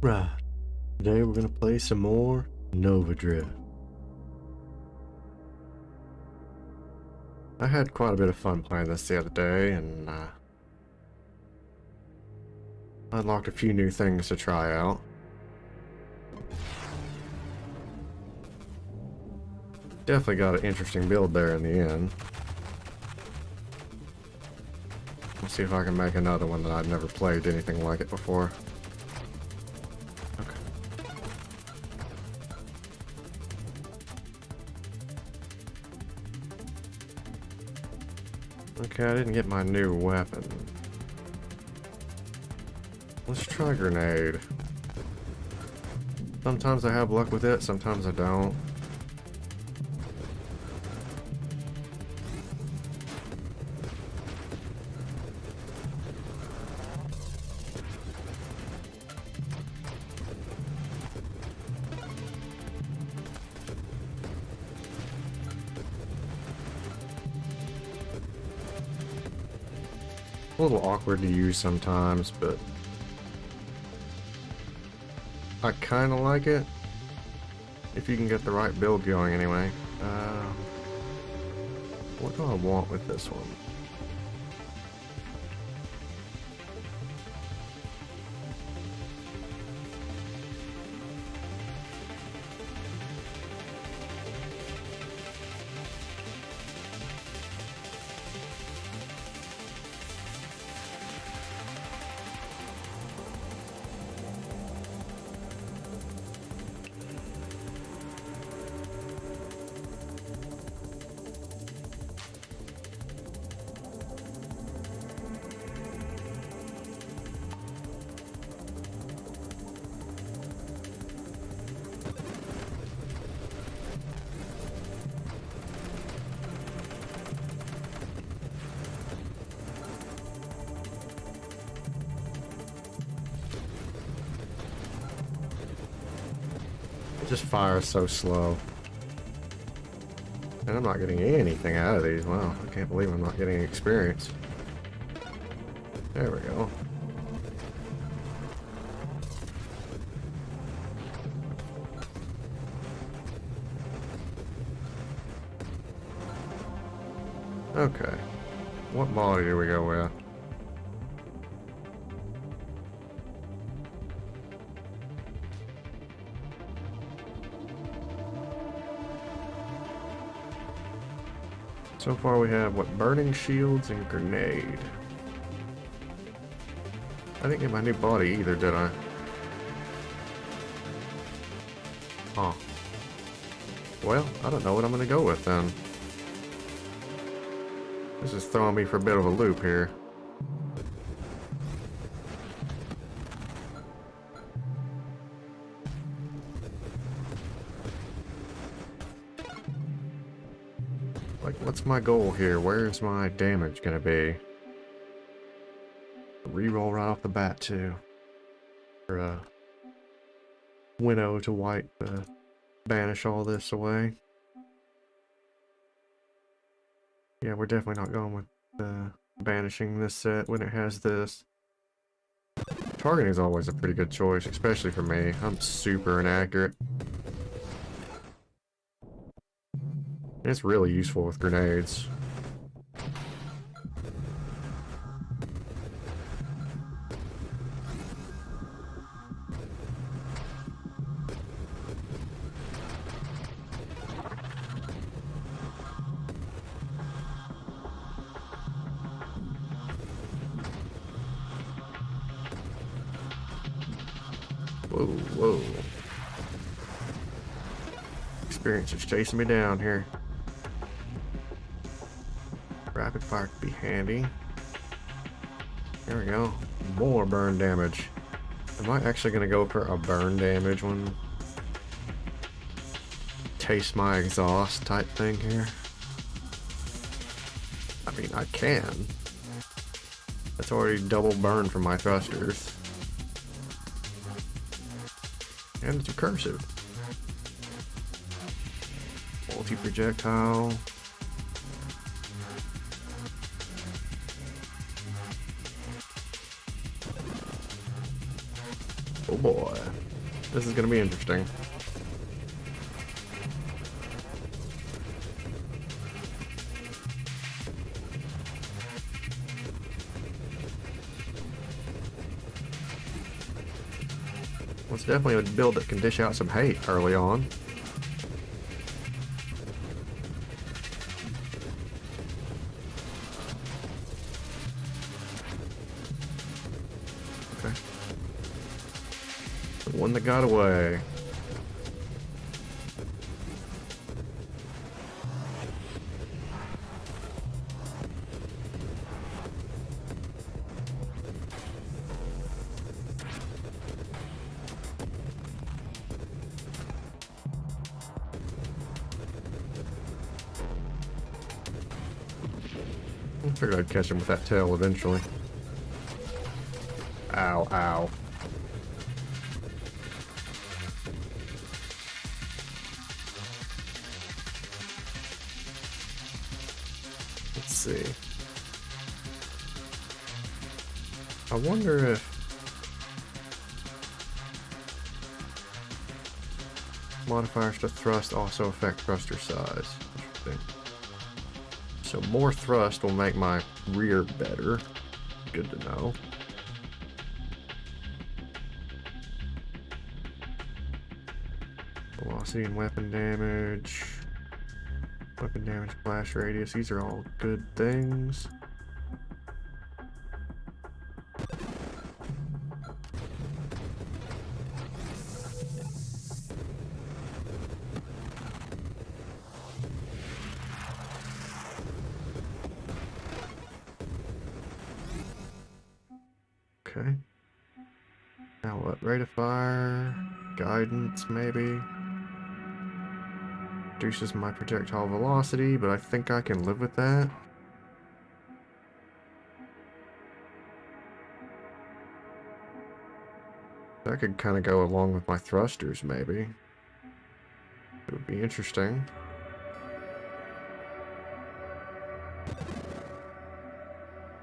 Alright, today we're gonna play some more Nova Drift. I had quite a bit of fun playing this the other day, and I unlocked a few new things to try out. Definitely got an interesting build there in the end. Let's see if I can make another one that I've never played anything like it before. Okay, I didn't get my new weapon. Let's try grenade. Sometimes I have luck with it, sometimes I don't. A little awkward to use sometimes, but I kind of like it if you can get the right build going anyway. What do I want with this one? It just fires so slow. And I'm not getting anything out of these. Wow, I can't believe I'm not getting experience. There we go. Okay. What body do we go with? So far we have, what, burning shields and grenade. I didn't get my new body either, did I? Huh. Well, I don't know what I'm gonna go with then. This is throwing me for a bit of a loop here. Like, what's my goal here? Where's my damage gonna be? Reroll right off the bat, too. Or, winnow to white, banish all this away. Yeah, we're definitely not going with, banishing this set when it has this. Targeting is always a pretty good choice, especially for me. I'm super inaccurate. It's really useful with grenades. Whoa, whoa. Experience is chasing me down here. Rapid fire could be handy. There we go. More burn damage. Am I actually going to go for a burn damage one? Taste my exhaust type thing here? I mean, I can. That's already double burn from my thrusters. And it's recursive. Multi-projectile. Oh boy. This is gonna be interesting. Well, it's definitely a build that can dish out some hate early on. Okay. The one that got away. I figured I'd catch him with that tail eventually. Ow, ow. Let's see. I wonder if modifiers to thrust also affect thruster size. Interesting. So more thrust will make my rear better. Good to know. Velocity and weapon damage. Weapon damage, blast radius. These are all good things. Okay. Now what? Rate of fire, guidance maybe. Reduces my projectile velocity, but I think I can live with that. That could kind of go along with my thrusters maybe. It would be interesting.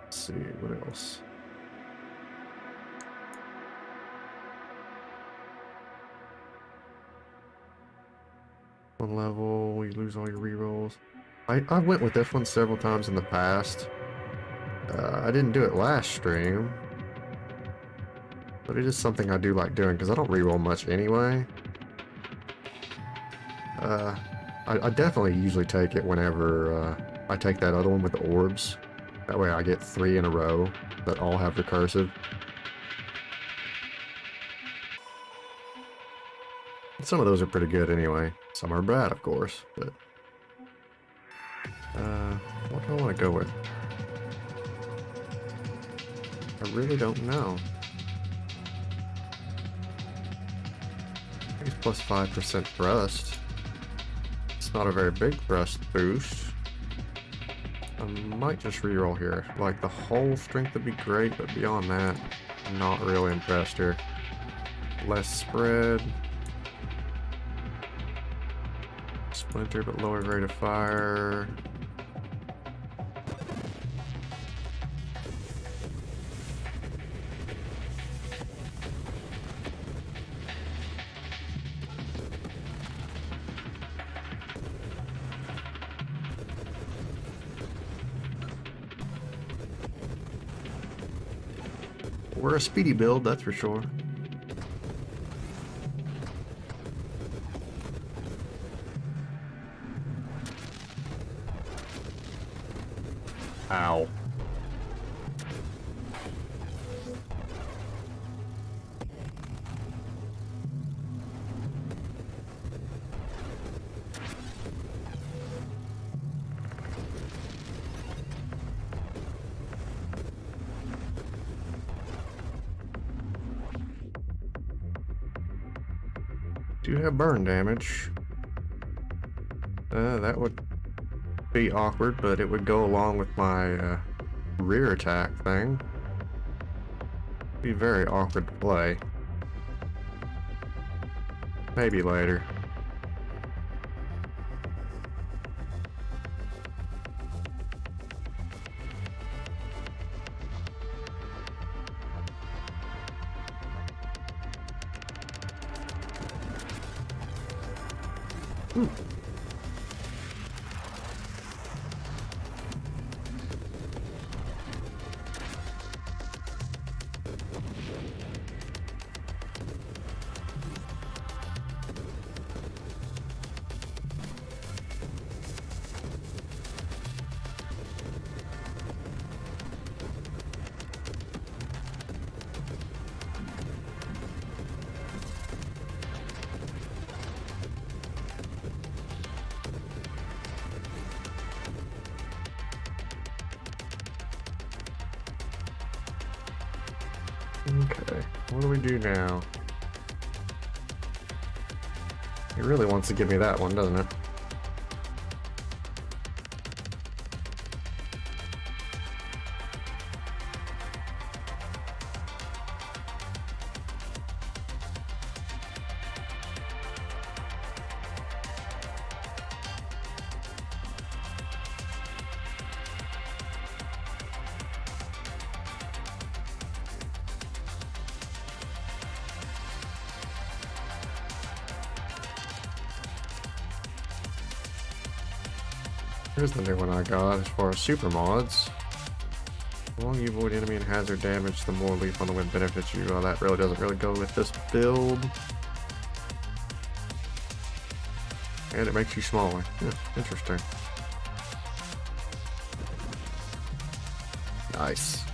Let's see, what else? One level, you lose all your rerolls. I went with this one several times in the past. I didn't do it last stream, but it is something I do like doing because I don't reroll much anyway. I definitely usually take it whenever I take that other one with the orbs. That way I get 3 in a row that all have recursive. Some of those are pretty good anyway. Some are bad, of course, but... what do I want to go with? I really don't know. I guess plus 5% thrust. It's not a very big thrust boost. I might just reroll here. Like, the whole strength would be great, but beyond that, I'm not really impressed here. Less spread. Splinter, but lower rate of fire. We're a speedy build, that's for sure. Ow. Do have burn damage. That would be awkward, but it would go along with my rear attack thing. Be very awkward to play. Maybe later. Hmm. Okay, what do we do now? He really wants to give me that one, doesn't it? Here's the new one I got as far as super mods. The longer you avoid enemy and hazard damage, the more leap on the wind benefits you. Well, that really doesn't really go with this build. And it makes you smaller. Yeah, interesting. Nice.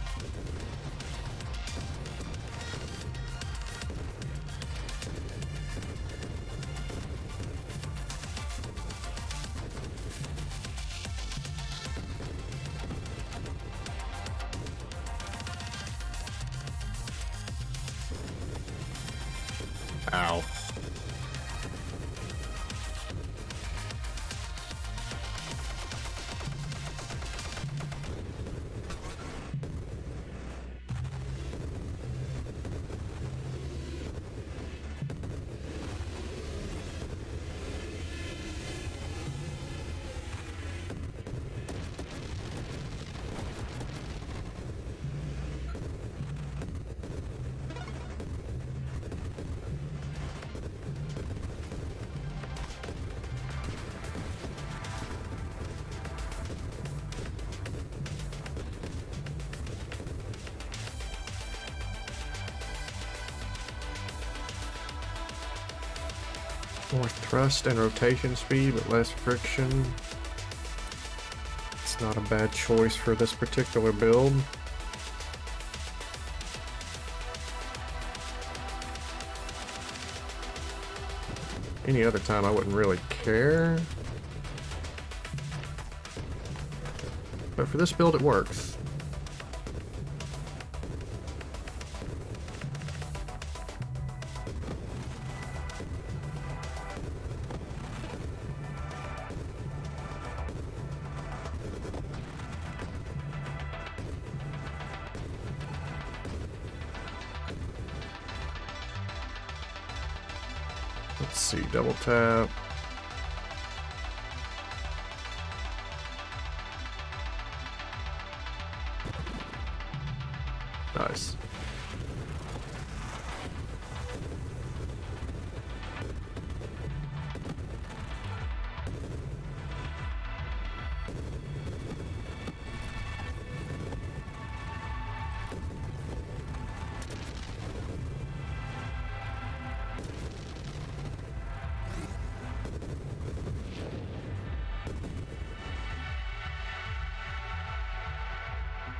Ow. More thrust and rotation speed, but less friction. It's not a bad choice for this particular build. Any other time I wouldn't really care. But for this build it works. Let's see, double tap. Nice.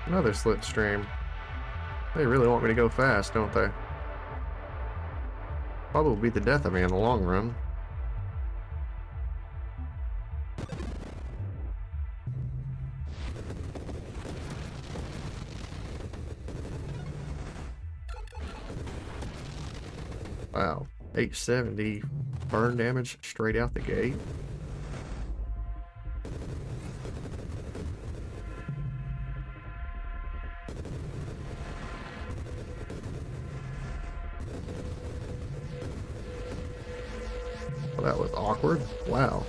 Another slipstream. They really want me to go fast, don't they? Probably be the death of me in the long run. Wow, 870 burn damage straight out the gate. Well, that was awkward. Wow.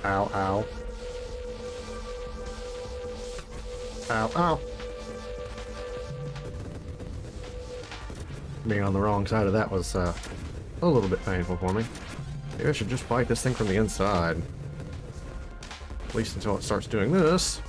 Ow, ow. Ow, ow. Being on the wrong side of that was a little bit painful for me. Maybe I should just fight this thing from the inside. At least until it starts doing this.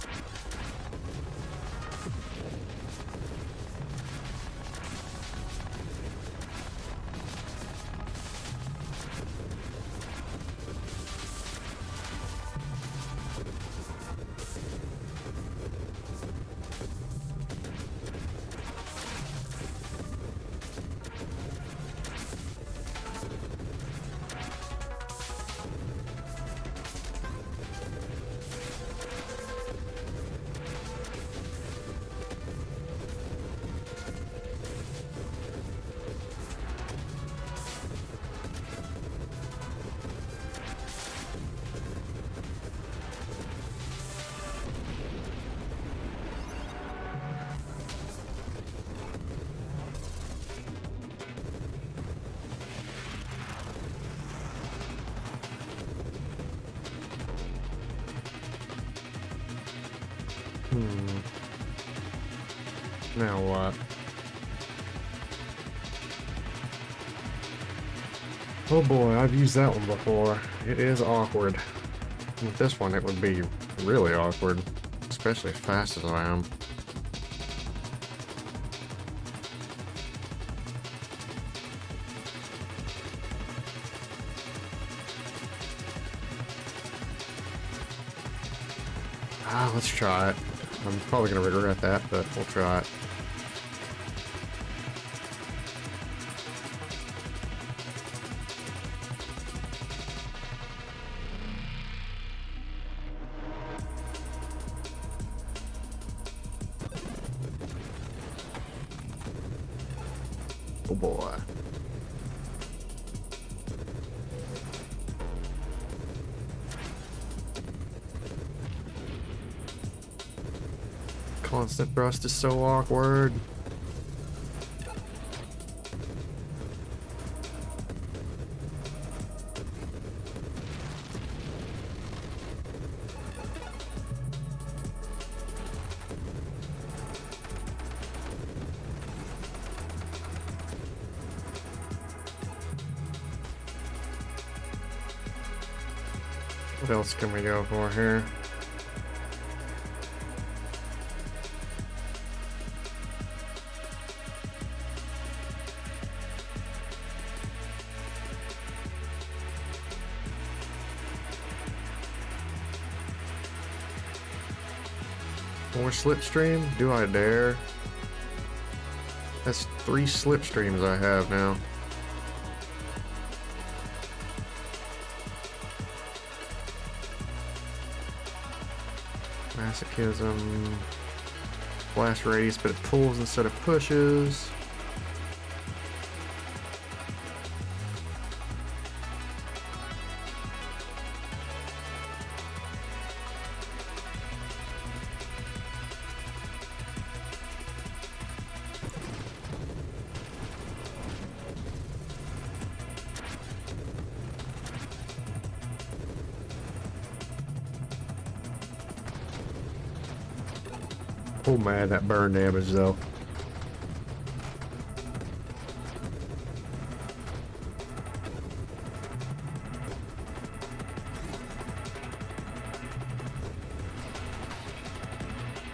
Now what? Oh boy, I've used that one before. It is awkward. With this one, it would be really awkward, especially as fast as I am. Let's try it. I'm probably gonna regret that, but we'll try it. Oh boy. Constant thrust is so awkward. What else can we go for here? More slipstream? Do I dare? That's 3 slipstreams I have now. Masochism. Blast radius, but it pulls instead of pushes. Oh man, that burn damage though.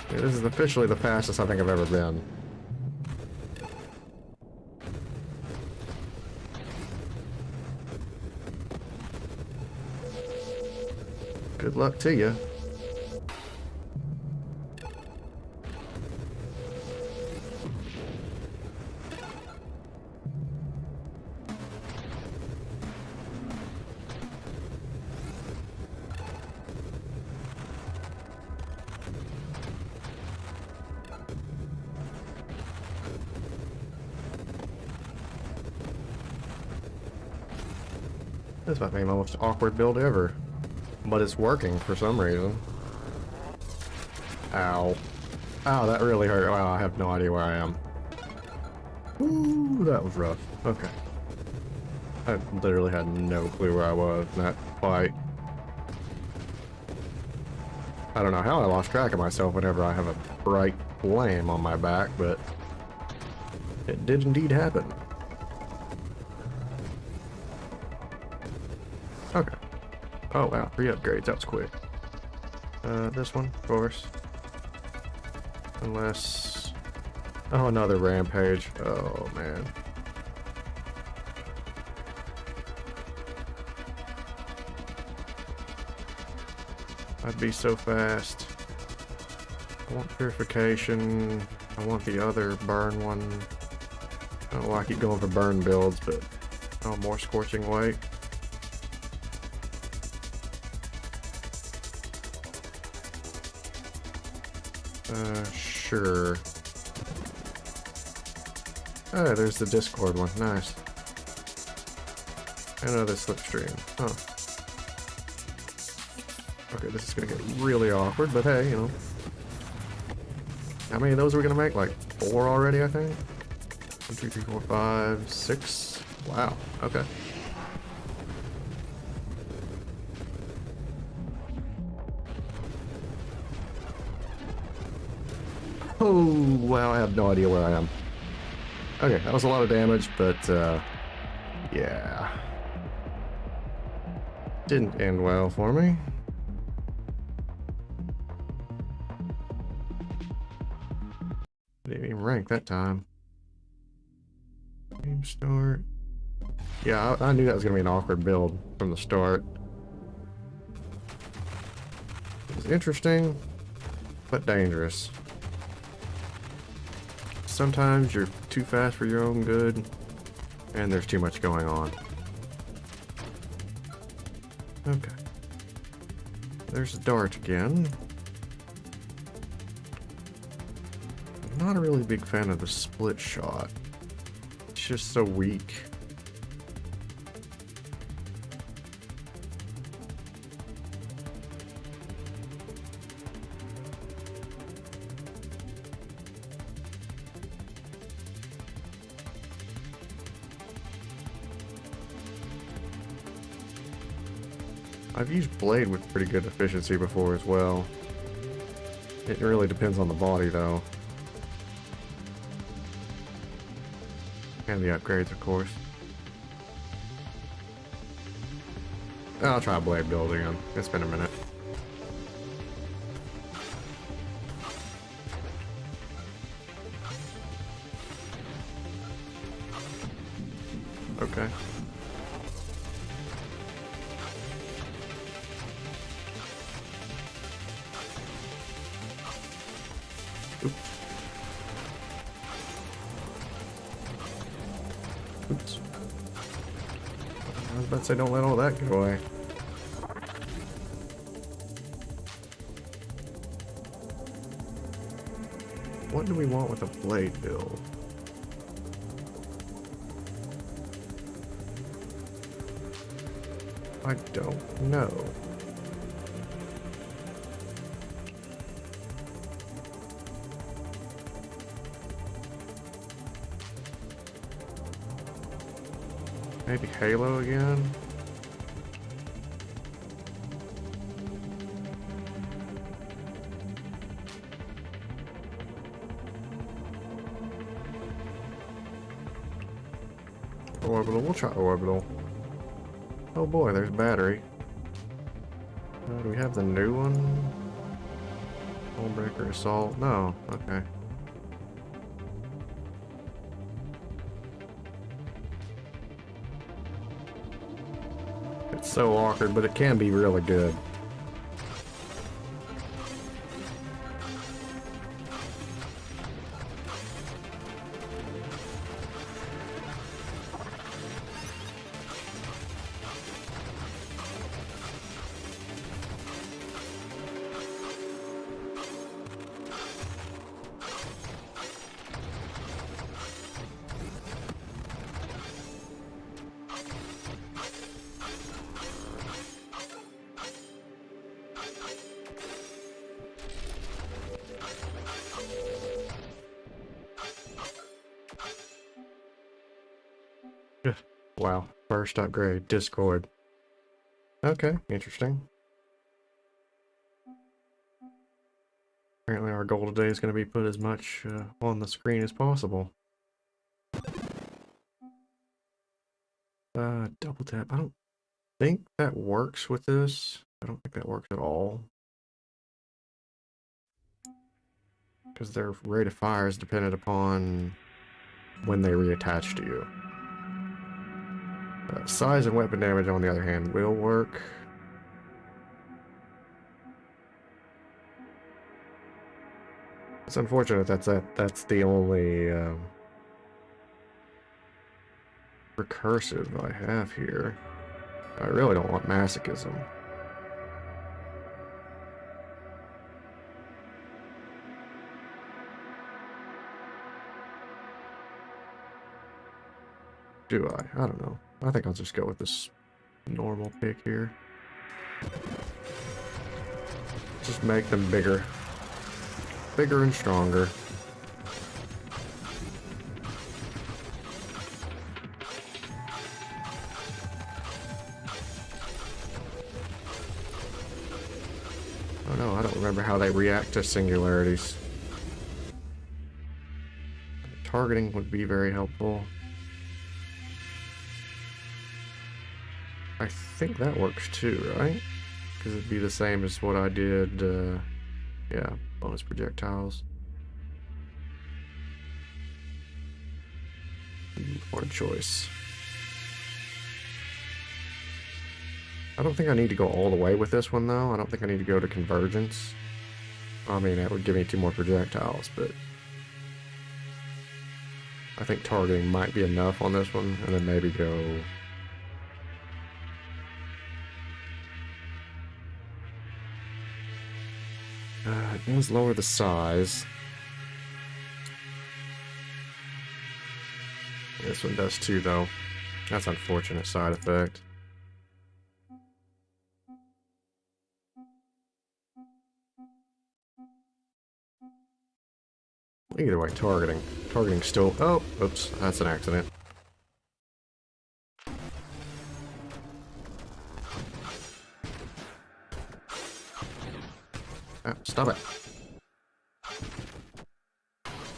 Yeah, this is officially the fastest I think I've ever been. Good luck to you. This might be my most awkward build ever. But it's working for some reason. Ow. Ow, that really hurt. Wow, I have no idea where I am. Ooh, that was rough. Okay. I literally had no clue where I was in that fight. I don't know how I lost track of myself whenever I have a bright flame on my back, but it did indeed happen. Okay. Oh wow, 3 upgrades, that was quick. This one, of course. Unless... Oh, another rampage. Oh, man. I'd be so fast. I want purification. I want the other burn one. I don't know why I keep going for burn builds, but... Oh, more scorching weight. Sure. Oh, there's the Discord one. Nice. Another slipstream. Huh. Okay, this is gonna get really awkward, but hey, you know. How many of those are we gonna make? Like 4 already, I think? 1, 2, 3, 4, 5, 6. Wow. Okay. Oh, wow, I have no idea where I am. Okay, that was a lot of damage, but, yeah. Didn't end well for me. Didn't even rank that time. Game start. Yeah, I knew that was going to be an awkward build from the start. It was interesting, but dangerous. Sometimes you're too fast for your own good, and there's too much going on. Okay. There's a dart again. I'm not a really big fan of the split shot. It's just so weak. I've used blade with pretty good efficiency before as well. It really depends on the body though. And the upgrades, of course. I'll try blade build again. It's been a minute. Okay. Oops. I was about to say, don't let all that get away. What do we want with a blade build? I don't know. Maybe Halo again? Orbital, we'll try Orbital. Oh boy, there's battery. Do we have the new one? Hullbreaker Assault? No, okay. It's so awkward, but it can be really good. Wow, first upgrade, Discord. Okay, interesting. Apparently our goal today is going to be put as much on the screen as possible. Double tap. I don't think that works with this. I don't think that works at all. Because their rate of fire is dependent upon when they reattach to you. Size and weapon damage, on the other hand, will work. It's unfortunate that's the only recursive I have here. I really don't want masochism. Do I? I don't know. I think I'll just go with this normal pick here. Just make them bigger. Bigger and stronger. Oh no, I don't remember how they react to singularities. Targeting would be very helpful. I think that works too, right? Because it'd be the same as what I did, yeah, bonus projectiles. Hard choice. I don't think I need to go all the way with this one, though. I don't think I need to go to convergence. I mean, that would give me 2 more projectiles, but I think targeting might be enough on this one, and then maybe go... it does lower the size. This one does too, though. That's an unfortunate side effect. Either way, targeting. Targeting still... Oh, oops, that's an accident. Ah, stop it.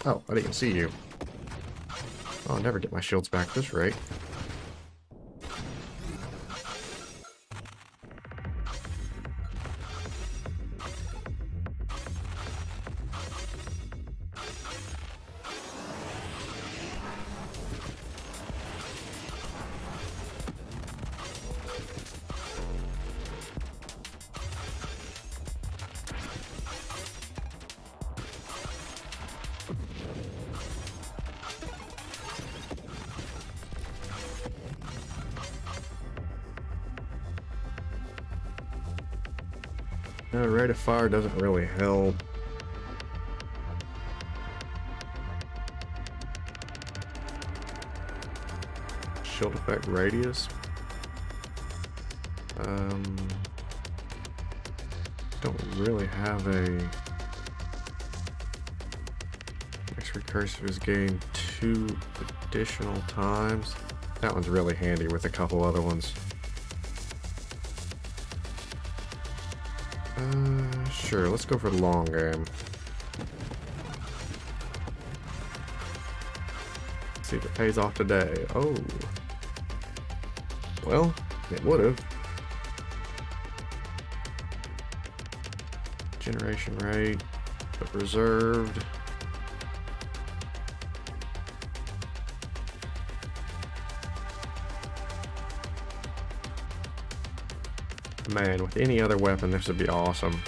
Oh, I didn't see you. Oh, I'll never get my shields back at this rate. No, rate of fire doesn't really help. Shield effect radius. Don't really have a... Next recursive is gained 2 additional times. That one's really handy with a couple other ones. Sure, let's go for the long game. See if it pays off today. Oh. Well, it would've. Generation rate, but reserved. Man, with any other weapon, this would be awesome.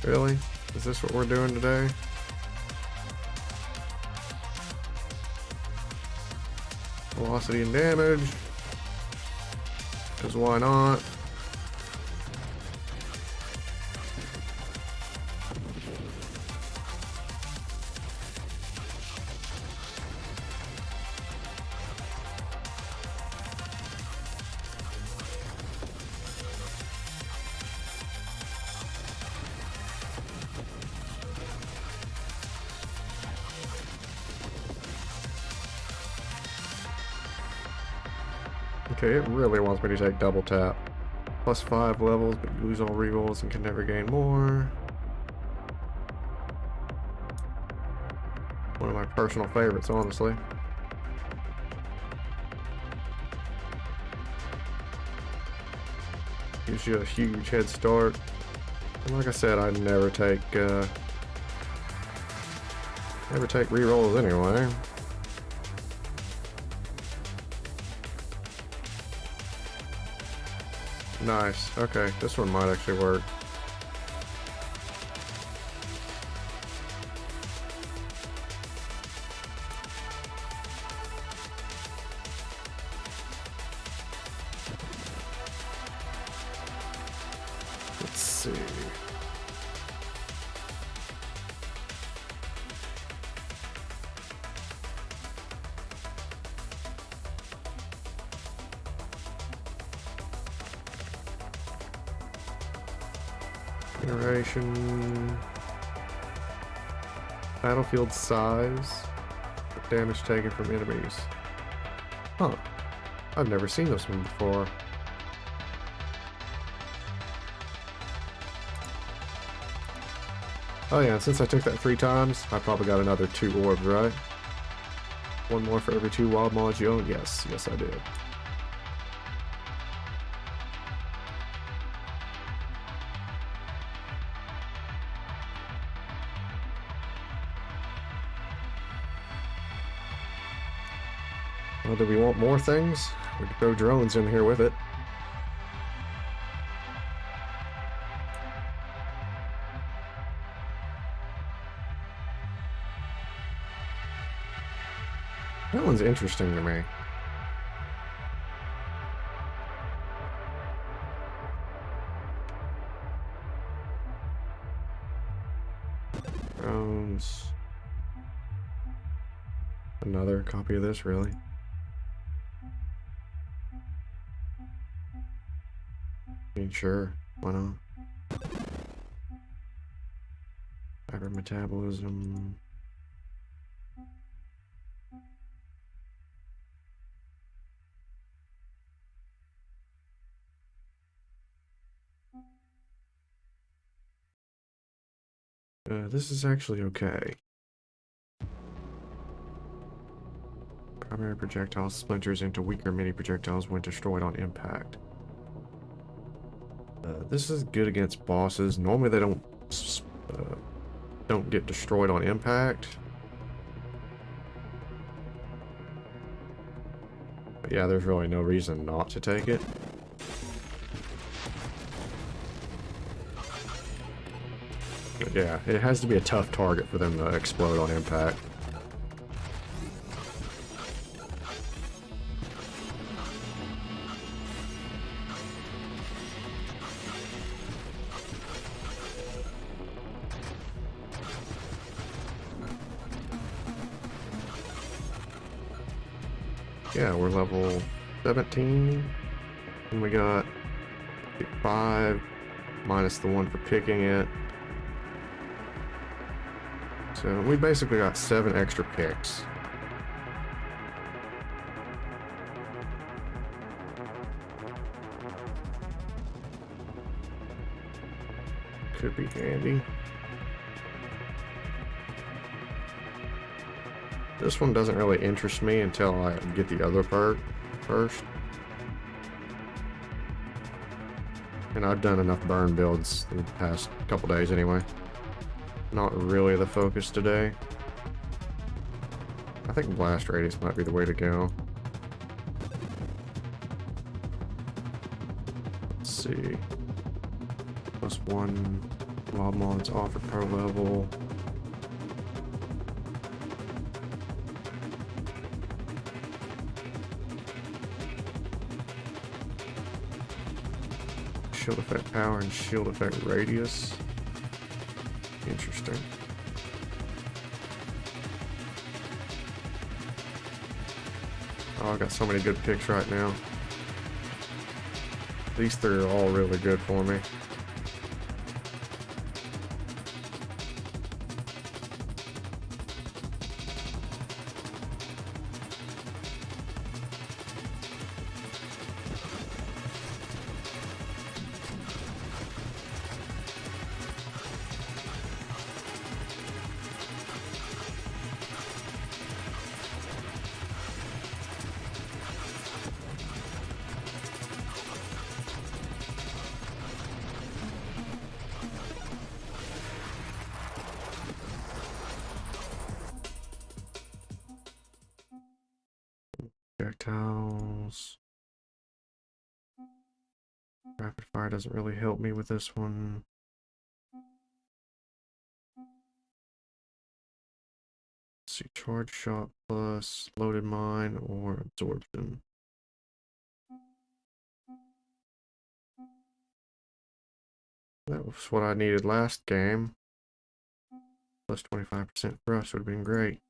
Really? Is this what we're doing today? Velocity and damage. Because why not? Okay, it really wants me to take double tap. +5 levels, but you lose all rerolls and can never gain more. One of my personal favorites, honestly. Gives you a huge head start. And like I said, I never take rerolls anyway. Nice. Okay, this one might actually work. Let's see. Generation, battlefield size, damage taken from enemies. Huh. I've never seen this one before. Oh yeah, and since I took that 3 times, I probably got another 2 orbs, right? One more for every 2 wild mods you own? Yes, yes I did. Well, do we want more things? We could throw drones in here with it. That one's interesting to me. Drones. Another copy of this, really? I mean, sure, why not? Hyper metabolism. This is actually okay. Primary projectile splinters into weaker mini projectiles when destroyed on impact. This is good against bosses. Normally they don't get destroyed on impact. But yeah, there's really no reason not to take it. But yeah, it has to be a tough target for them to explode on impact. Yeah, we're level 17, and we got 5 minus the 1 for picking it. So we basically got 7 extra picks. Could be handy. This one doesn't really interest me until I get the other perk first. And I've done enough burn builds in the past couple days anyway. Not really the focus today. I think blast radius might be the way to go. Let's see. +1 wild mods offered per level. shield effect power and shield effect radius. Interesting. Oh, I've got so many good picks right now. These three are all really good for me. Projectiles. Rapid fire doesn't really help me with this one. Let's see, charge shot plus loaded mine or absorption. That was what I needed last game. Plus 25% thrust would have been great.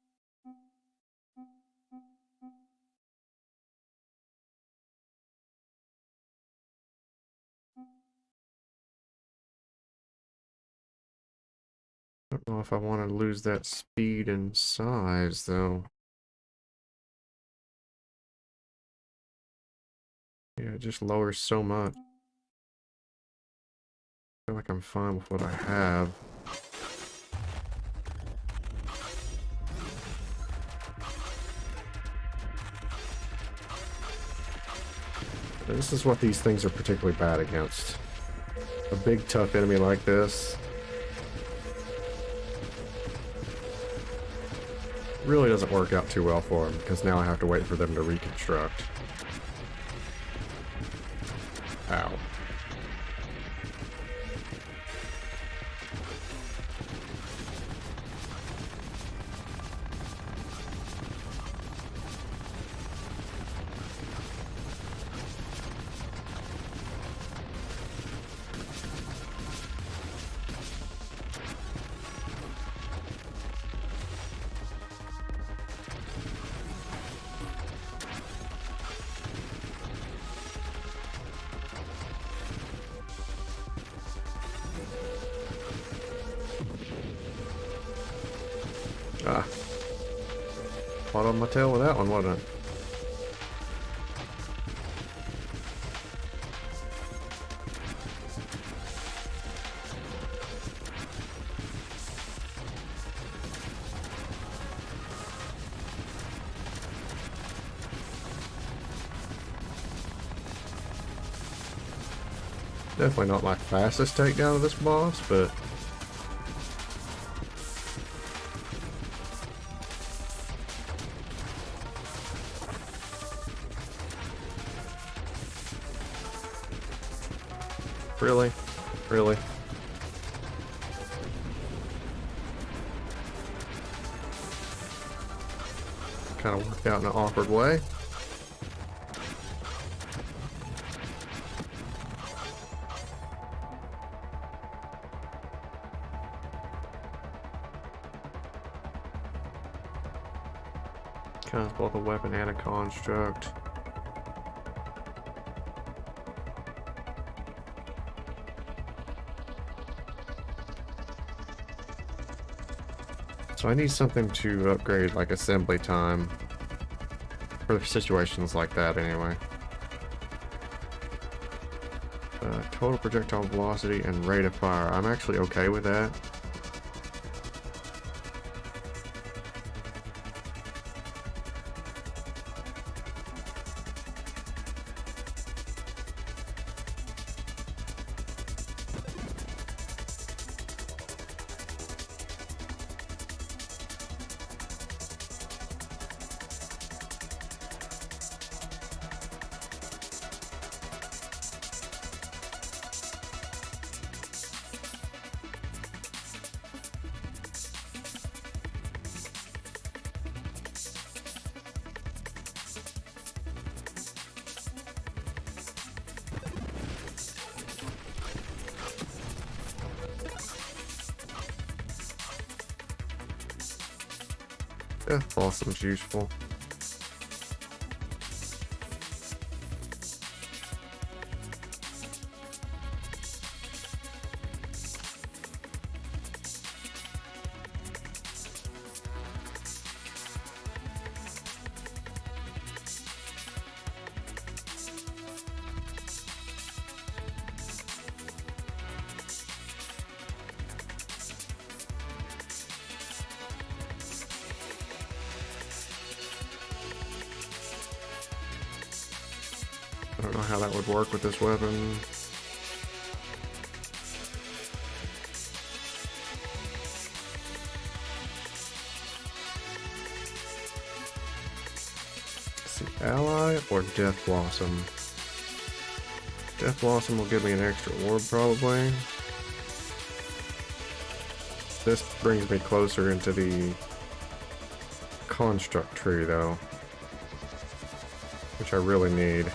I don't know if I want to lose that speed and size, though. Yeah, it just lowers so much. I feel like I'm fine with what I have. This is what these things are particularly bad against. A big, tough enemy like this really doesn't work out too well for them, because now I have to wait for them to reconstruct. Ow. Ah. Fought on my tail with that one, wasn't it? Definitely not my fastest takedown of this boss, but really? Really? Kind of worked out in an awkward way. Kind of both a weapon and a construct. So I need something to upgrade, like assembly time, for situations like that anyway. Total projectile velocity and rate of fire. I'm actually okay with that. Death Blossom's useful. I don't know how that would work with this weapon. Let's see, ally or Death Blossom? Death Blossom will give me an extra orb probably. This brings me closer into the construct tree though, which I really need.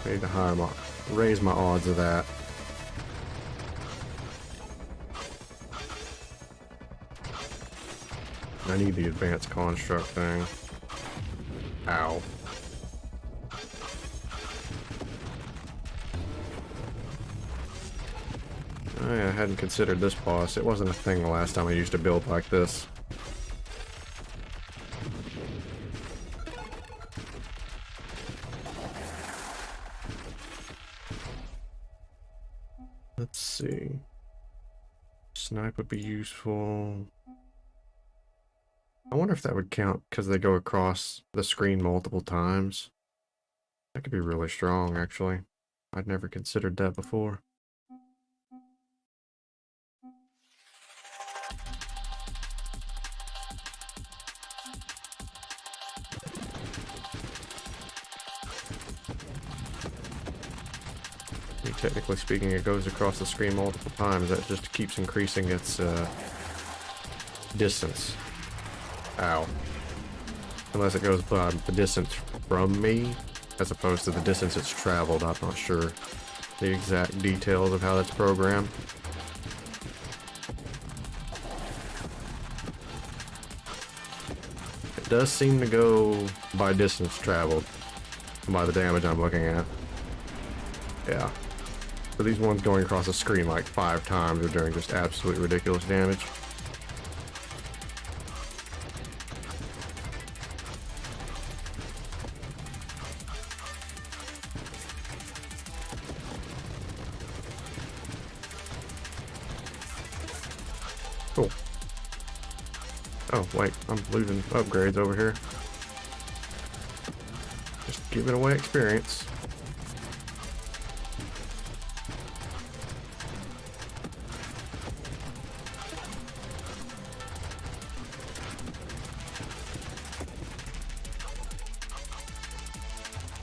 I need to raise my odds of that. I need the advanced construct thing. Ow. Oh yeah, I hadn't considered this boss. It wasn't a thing the last time I used a build like this. Let's see. Snipe would be useful. I wonder if that would count because they go across the screen multiple times. That could be really strong, actually. I'd never considered that before. Technically speaking, it goes across the screen multiple times. That just keeps increasing its distance. Ow. Unless it goes by the distance from me, as opposed to the distance it's traveled. I'm not sure the exact details of how that's programmed. It does seem to go by distance traveled, by the damage I'm looking at. Yeah. So these ones going across the screen like 5 times are doing just absolutely ridiculous damage. Cool. Oh, wait, I'm losing upgrades over here. Just giving away experience.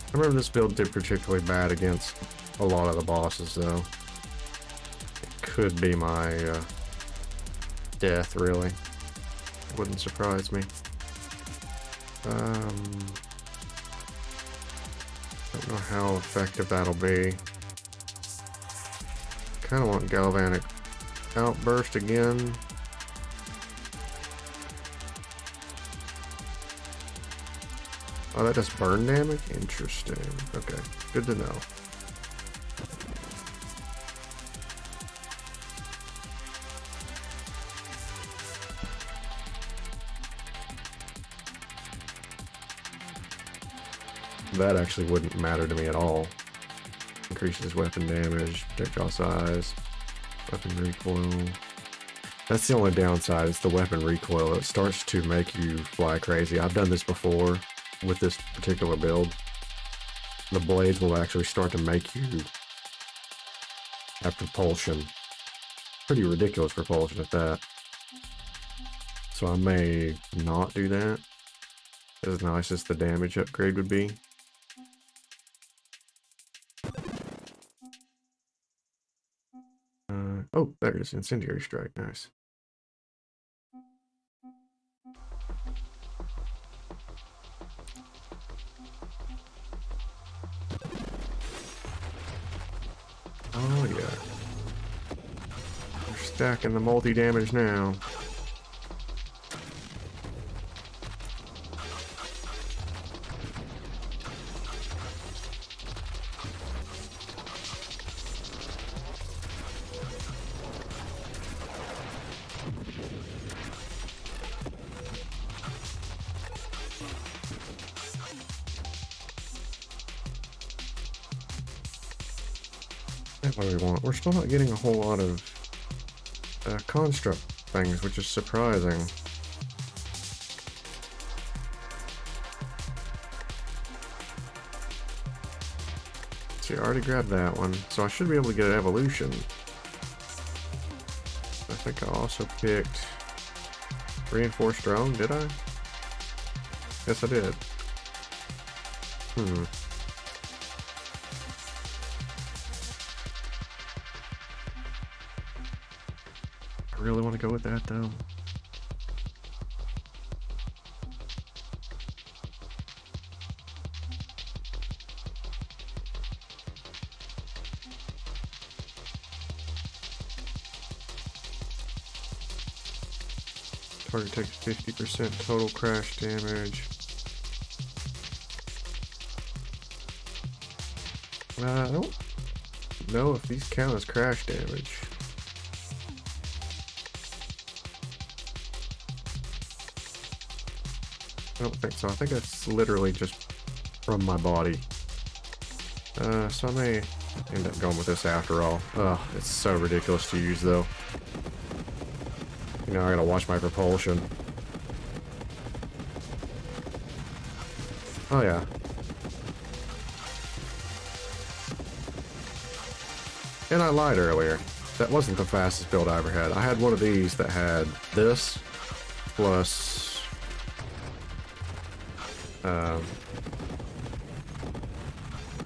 I remember this build did particularly bad against a lot of the bosses, though. It could be my death, really. It wouldn't surprise me. Don't know how effective that'll be. Kind of want Galvanic Outburst again. Oh, that does burn damage? Interesting. Okay, good to know. That actually wouldn't matter to me at all. Increases weapon damage, projectile size, weapon recoil. That's the only downside, it's the weapon recoil. It starts to make you fly crazy. I've done this before. With this particular build, the blades will actually start to make you have propulsion. Pretty ridiculous propulsion at that. So I may not do that, as nice as the damage upgrade would be. Oh, there it is, Incendiary Strike, nice. Oh yeah. We're stacking the multi-damage now. What do we want? We're still not getting a whole lot of construct things, which is surprising. See, I already grabbed that one, so I should be able to get an evolution. I think I also picked reinforced drone, did I? Yes, I did. I really want to go with that, though. Target takes 50% total crash damage. I don't know if these count as crash damage. I don't think so. I think it's literally just from my body. So I may end up going with this after all. Ugh, it's so ridiculous to use though. You know, I gotta watch my propulsion. Oh yeah. And I lied earlier. That wasn't the fastest build I ever had. I had one of these that had this plus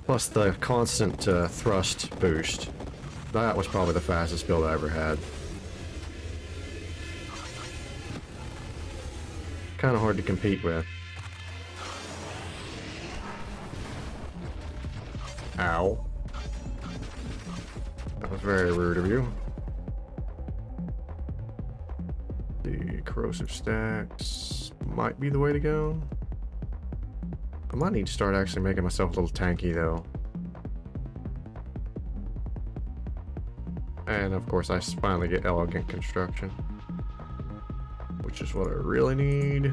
plus the constant thrust boost. That was probably the fastest build I ever had. Kind of hard to compete with. Ow. That was very rude of you. The corrosive stacks might be the way to go. I might need to start actually making myself a little tanky though. And of course I finally get elegant construction, which is what I really need.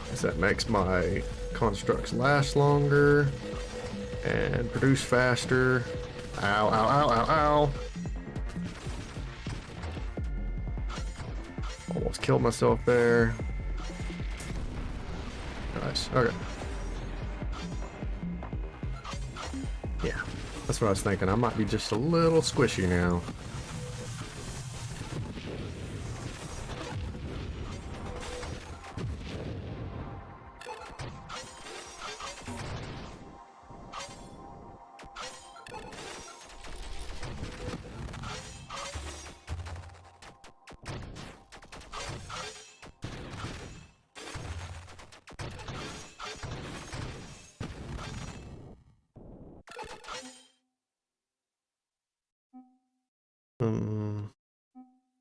Because that makes my constructs last longer and produce faster. Ow, ow, ow, ow, ow. Almost killed myself there. Nice. Okay. Yeah, that's what I was thinking. I might be just a little squishy now.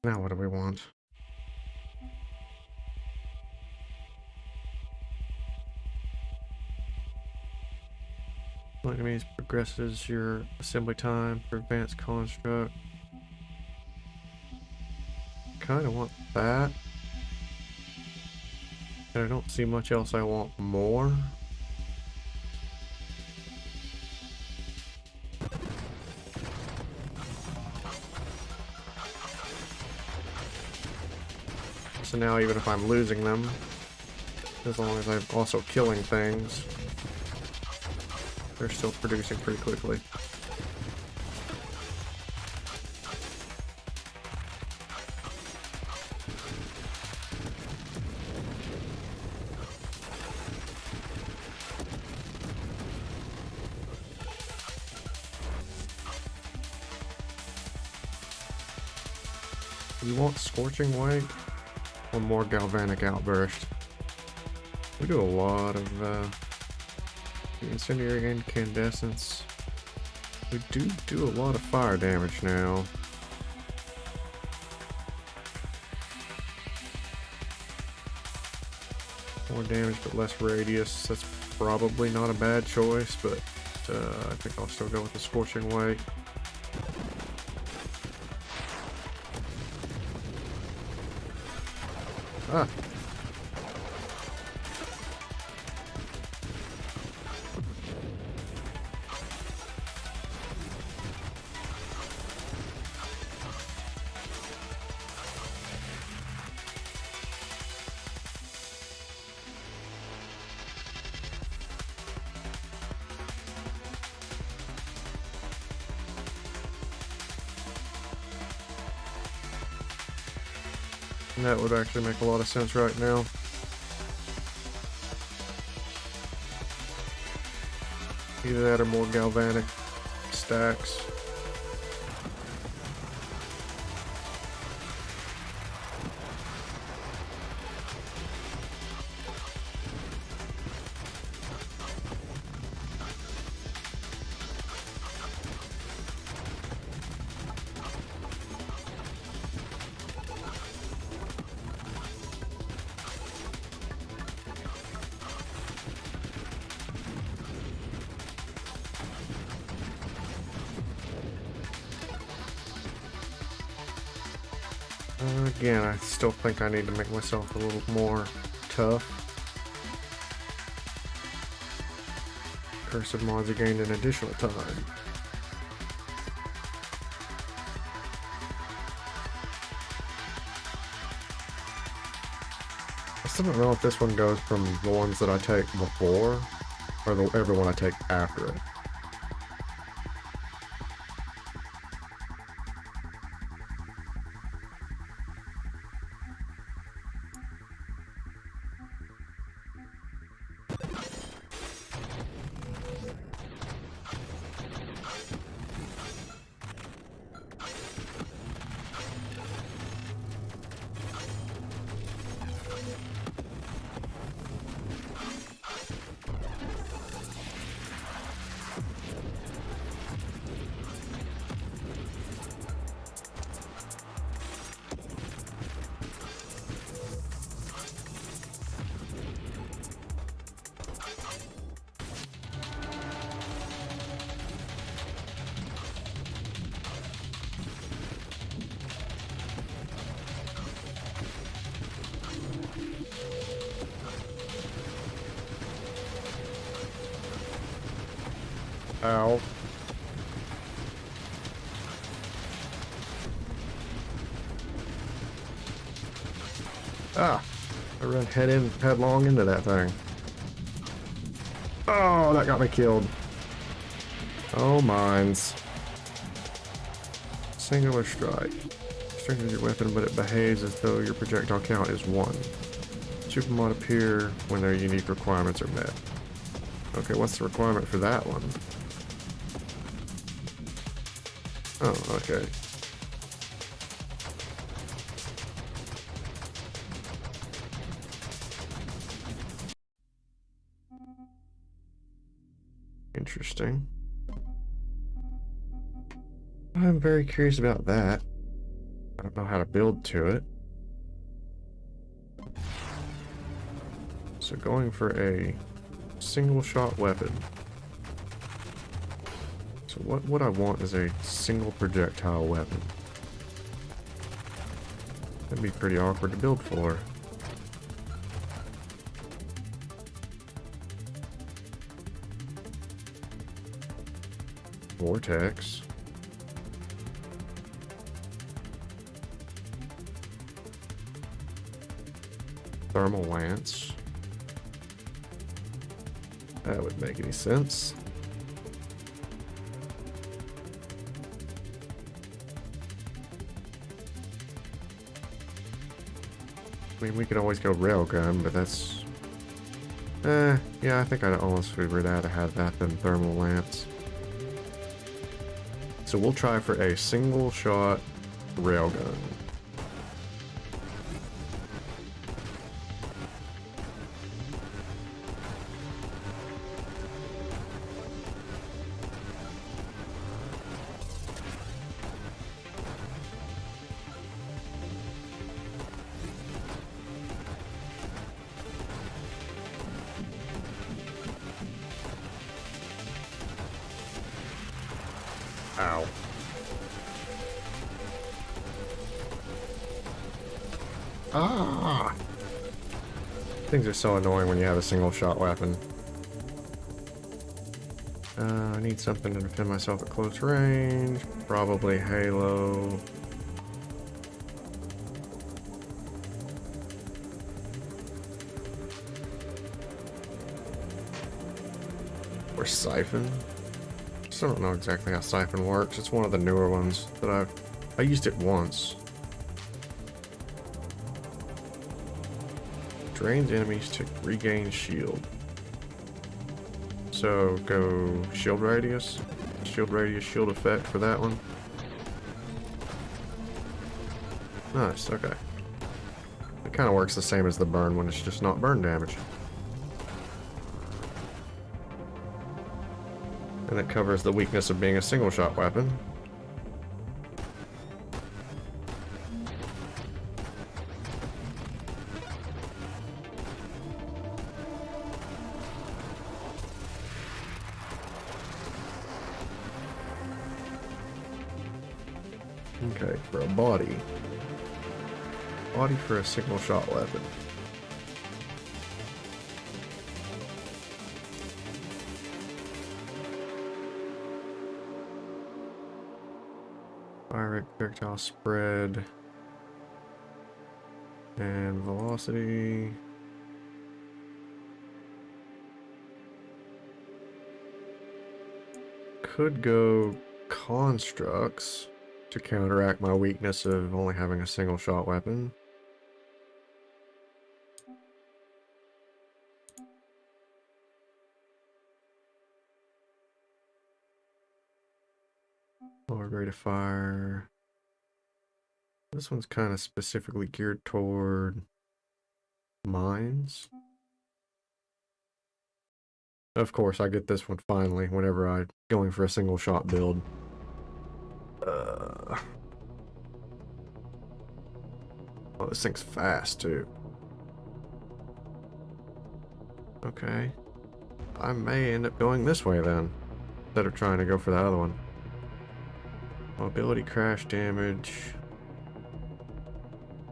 Now what do we want? Enemies progresses your assembly time for advanced construct. Kinda want that. And I don't see much else I want more. So now even if I'm losing them, as long as I'm also killing things, they're still producing pretty quickly. You want Scorching Wake? One more Galvanic Outburst. We do a lot of Incendiary Incandescence. We do a lot of fire damage now. More damage but less radius. That's probably not a bad choice, but I think I'll still go with the Scorching Wake. Ah. And that would actually make a lot of sense right now. Either that or more galvanic stacks. Again, I still think I need to make myself a little more tough. Cursed mods are gained an additional time. I still don't know if this one goes from the ones that I take before or every one I take after it. Ow. Ah, I ran headlong into that thing. Oh, that got me killed. Oh, mines. Singular strike. Strengthens your weapon, but it behaves as though your projectile count is 1. Supermod appear when their unique requirements are met. Okay, what's the requirement for that one? Oh, okay. Interesting. I'm very curious about that. I don't know how to build to it. So going for a single shot weapon. So what I want is a single projectile weapon. That'd be pretty awkward to build for. Vortex. Thermal lance. That would make any sense. I mean, we could always go railgun, but that's... yeah, I think I'd almost would rather have that than thermal lance. So we'll try for a single shot railgun. Ow. Ah! Things are so annoying when you have a single shot weapon. I need something to defend myself at close range. Probably Halo. Or Siphon. Still don't know exactly how Siphon works. It's one of the newer ones that I used it once. Drains enemies to regain shield. So go shield radius, shield effect for that one. Nice, okay. It kind of works the same as the burn when it's just not burn damage. And it covers the weakness of being a single shot weapon. Okay, for a body. Body for a single shot weapon. Fire rate, projectile spread, and velocity. Could go constructs to counteract my weakness of only having a single shot weapon. Lower rate of fire. This one's kind of specifically geared toward mines. Of course, I get this one finally whenever I'm going for a single shot build. Oh, this thing's fast too. Okay. I may end up going this way then, instead of trying to go for the other one. Mobility, crash damage,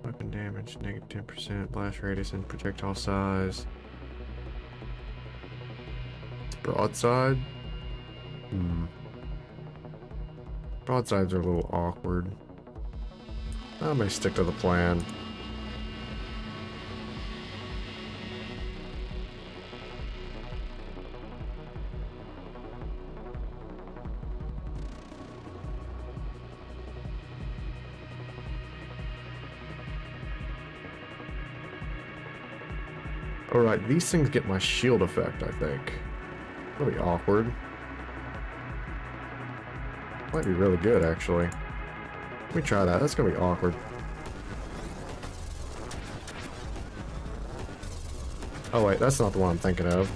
weapon damage, negative 10%, blast radius, and projectile size. Broadside? Broadsides are a little awkward. I may stick to the plan. Alright, these things get my shield effect, I think. That'll be awkward. Might be really good, actually. Let me try that. That's gonna be awkward. Oh wait, that's not the one I'm thinking of.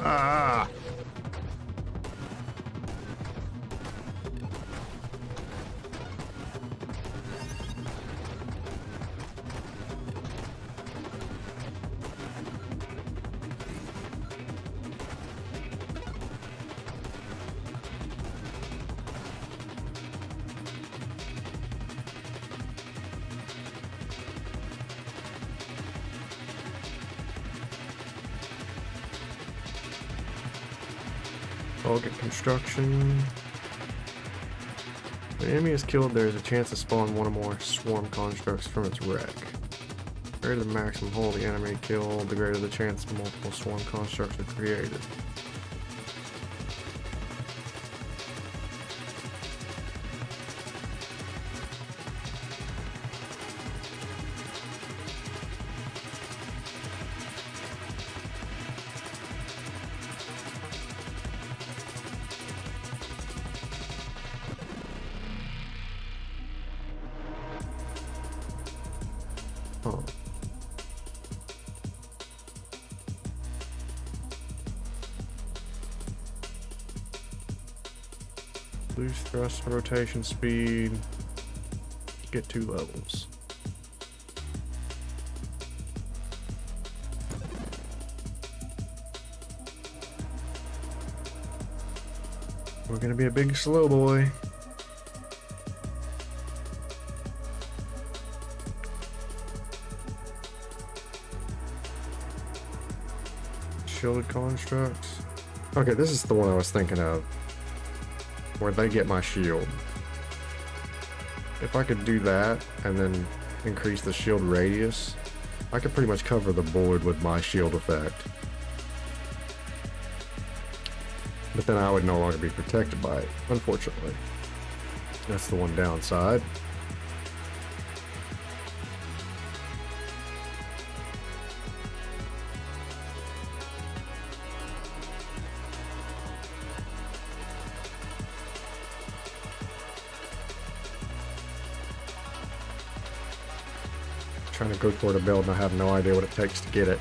Ah! Target construction. When an enemy is killed, there is a chance to spawn one or more swarm constructs from its wreck. The greater the maximum hull the enemy killed, the greater the chance multiple swarm constructs are created. Oh. Lose thrust and rotation speed. Get 2 levels. We're gonna be a big slow boy. Shielded constructs. Okay, this is the one I was thinking of. where they get my shield. If I could do that and then increase the shield radius, I could pretty much cover the board with my shield effect. But then I would no longer be protected by it, unfortunately. That's the one downside. Trying to go toward a build and I have no idea what it takes to get it.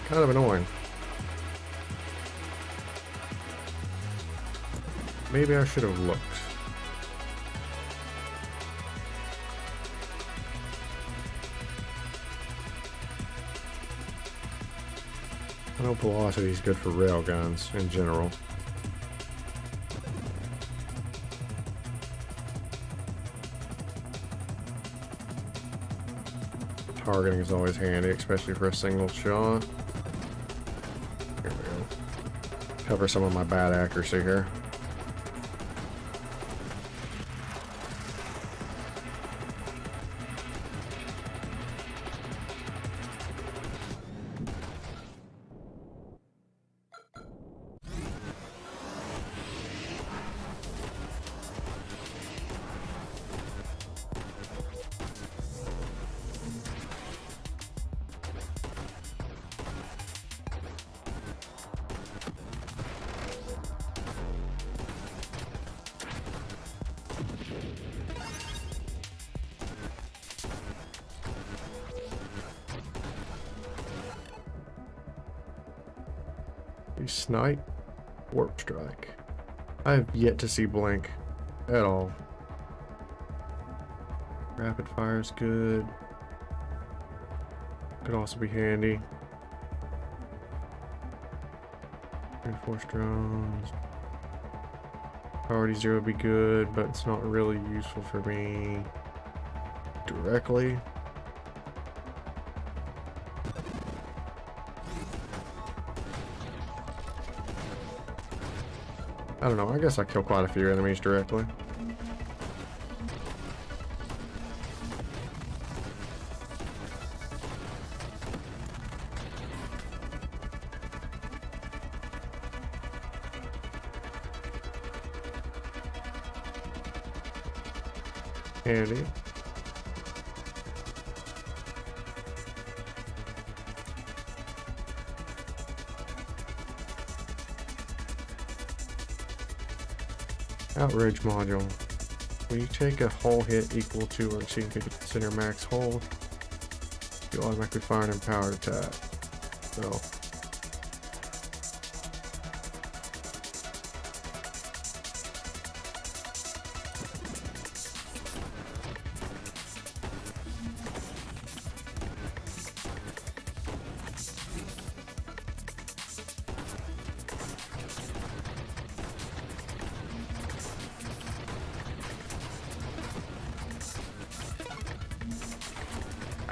Kind of annoying. Maybe I should have looked. I know velocity is good for railguns in general. Targeting is always handy, especially for a single shot. Here we go. Cover some of my bad accuracy here. Snipe, warp strike. I have yet to see blink at all. Rapid fire is good. Could also be handy. Reinforced drones. Priority 0 would be good, but it's not really useful for me directly. I don't know, I guess I kill quite a few enemies directly. Handy. Outrage module. When you take a hull hit equal to or exceeding 50% of max hull, you automatically fire an empowered attack. So.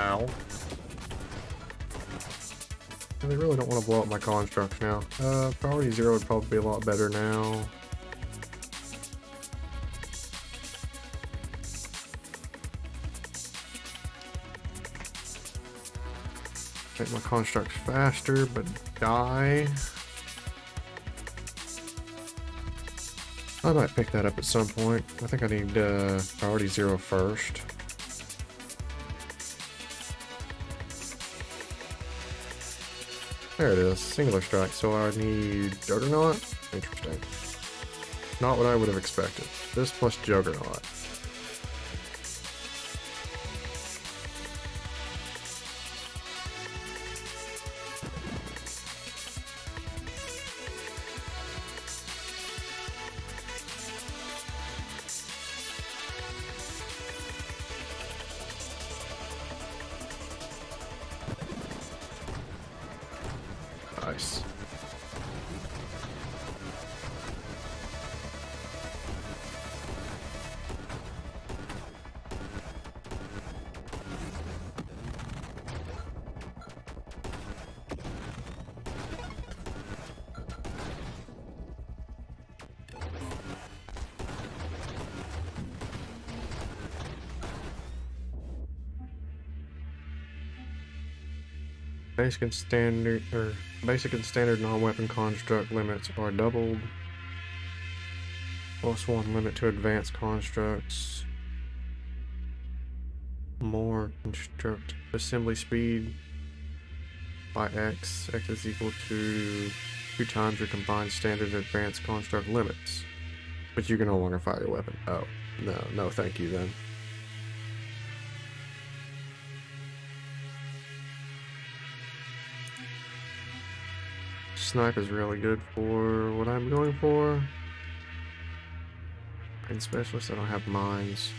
Ow. They really don't want to blow up my constructs now. Priority 0 would probably be a lot better now. Make my constructs faster, but die. I might pick that up at some point. I think I need priority 0 first. There it is, singular strike, so I need Juggernaut? Interesting. Not what I would have expected. This plus Juggernaut. Nice. basic and standard non-weapon construct limits are doubled. +1 limit to advanced constructs. More construct assembly speed by X. X is equal to 2 times your combined standard and advanced construct limits. But you can no longer fire your weapon. Oh, no, thank you then. Sniper's really good for what I'm going for. And specialist, I don't have mines.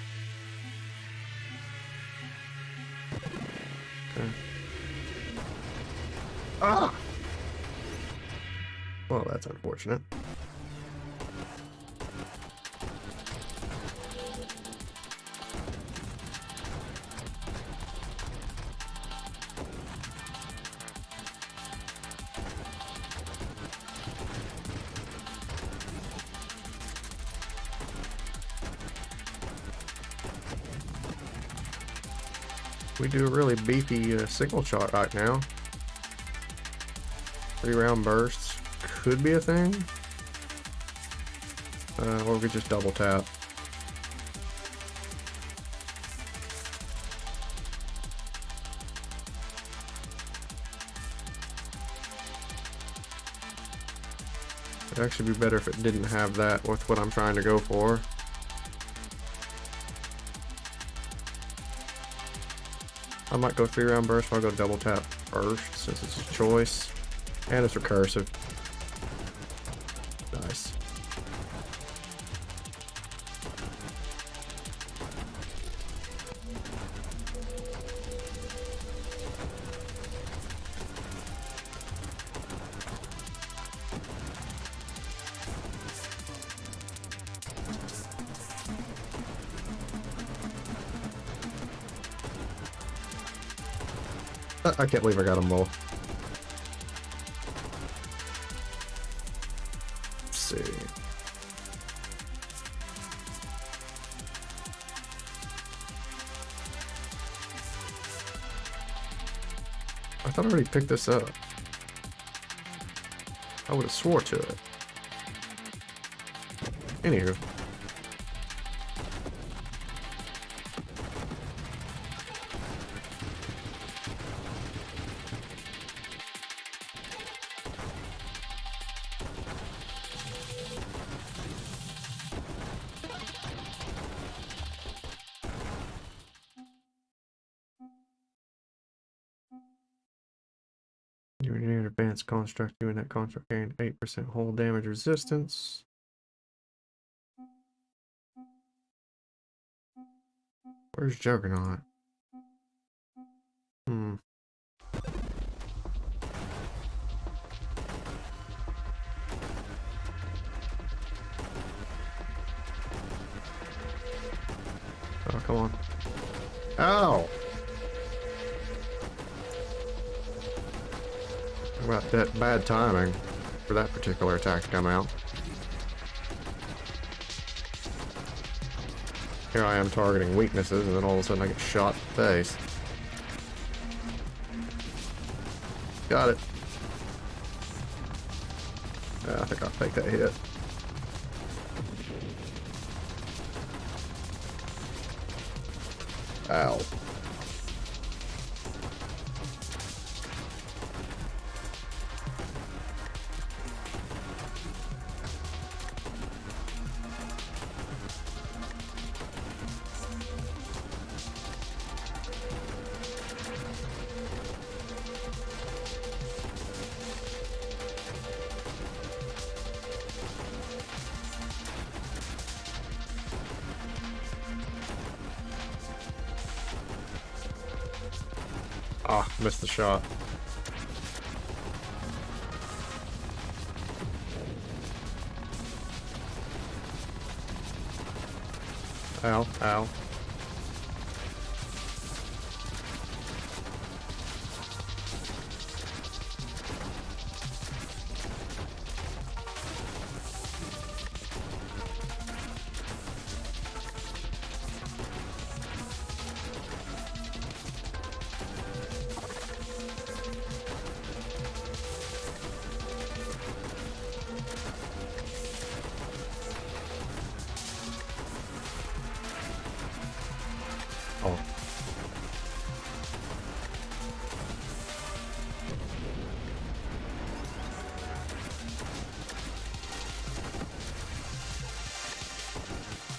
Okay. Ah! Well, that's unfortunate. We do a really beefy signal shot right now. 3-round bursts could be a thing. Or we could just double tap. It'd actually be better if it didn't have that with what I'm trying to go for. I might go 3-round burst, but I'll go double tap first since it's a choice. And it's recursive. Nice. I can't believe I got them both. Let's see. I thought I already picked this up. I would have swore to it. Anywho. You engineer an advanced construct, you and that construct gain 8% hull damage resistance. Where's Juggernaut? Oh, come on. Ow! About that bad timing for that particular attack to come out. Here I am targeting weaknesses, and then all of a sudden I get shot in the face. Got it. Yeah, I think I'll take that hit. Ow. Ah, missed the shot. Ow, ow.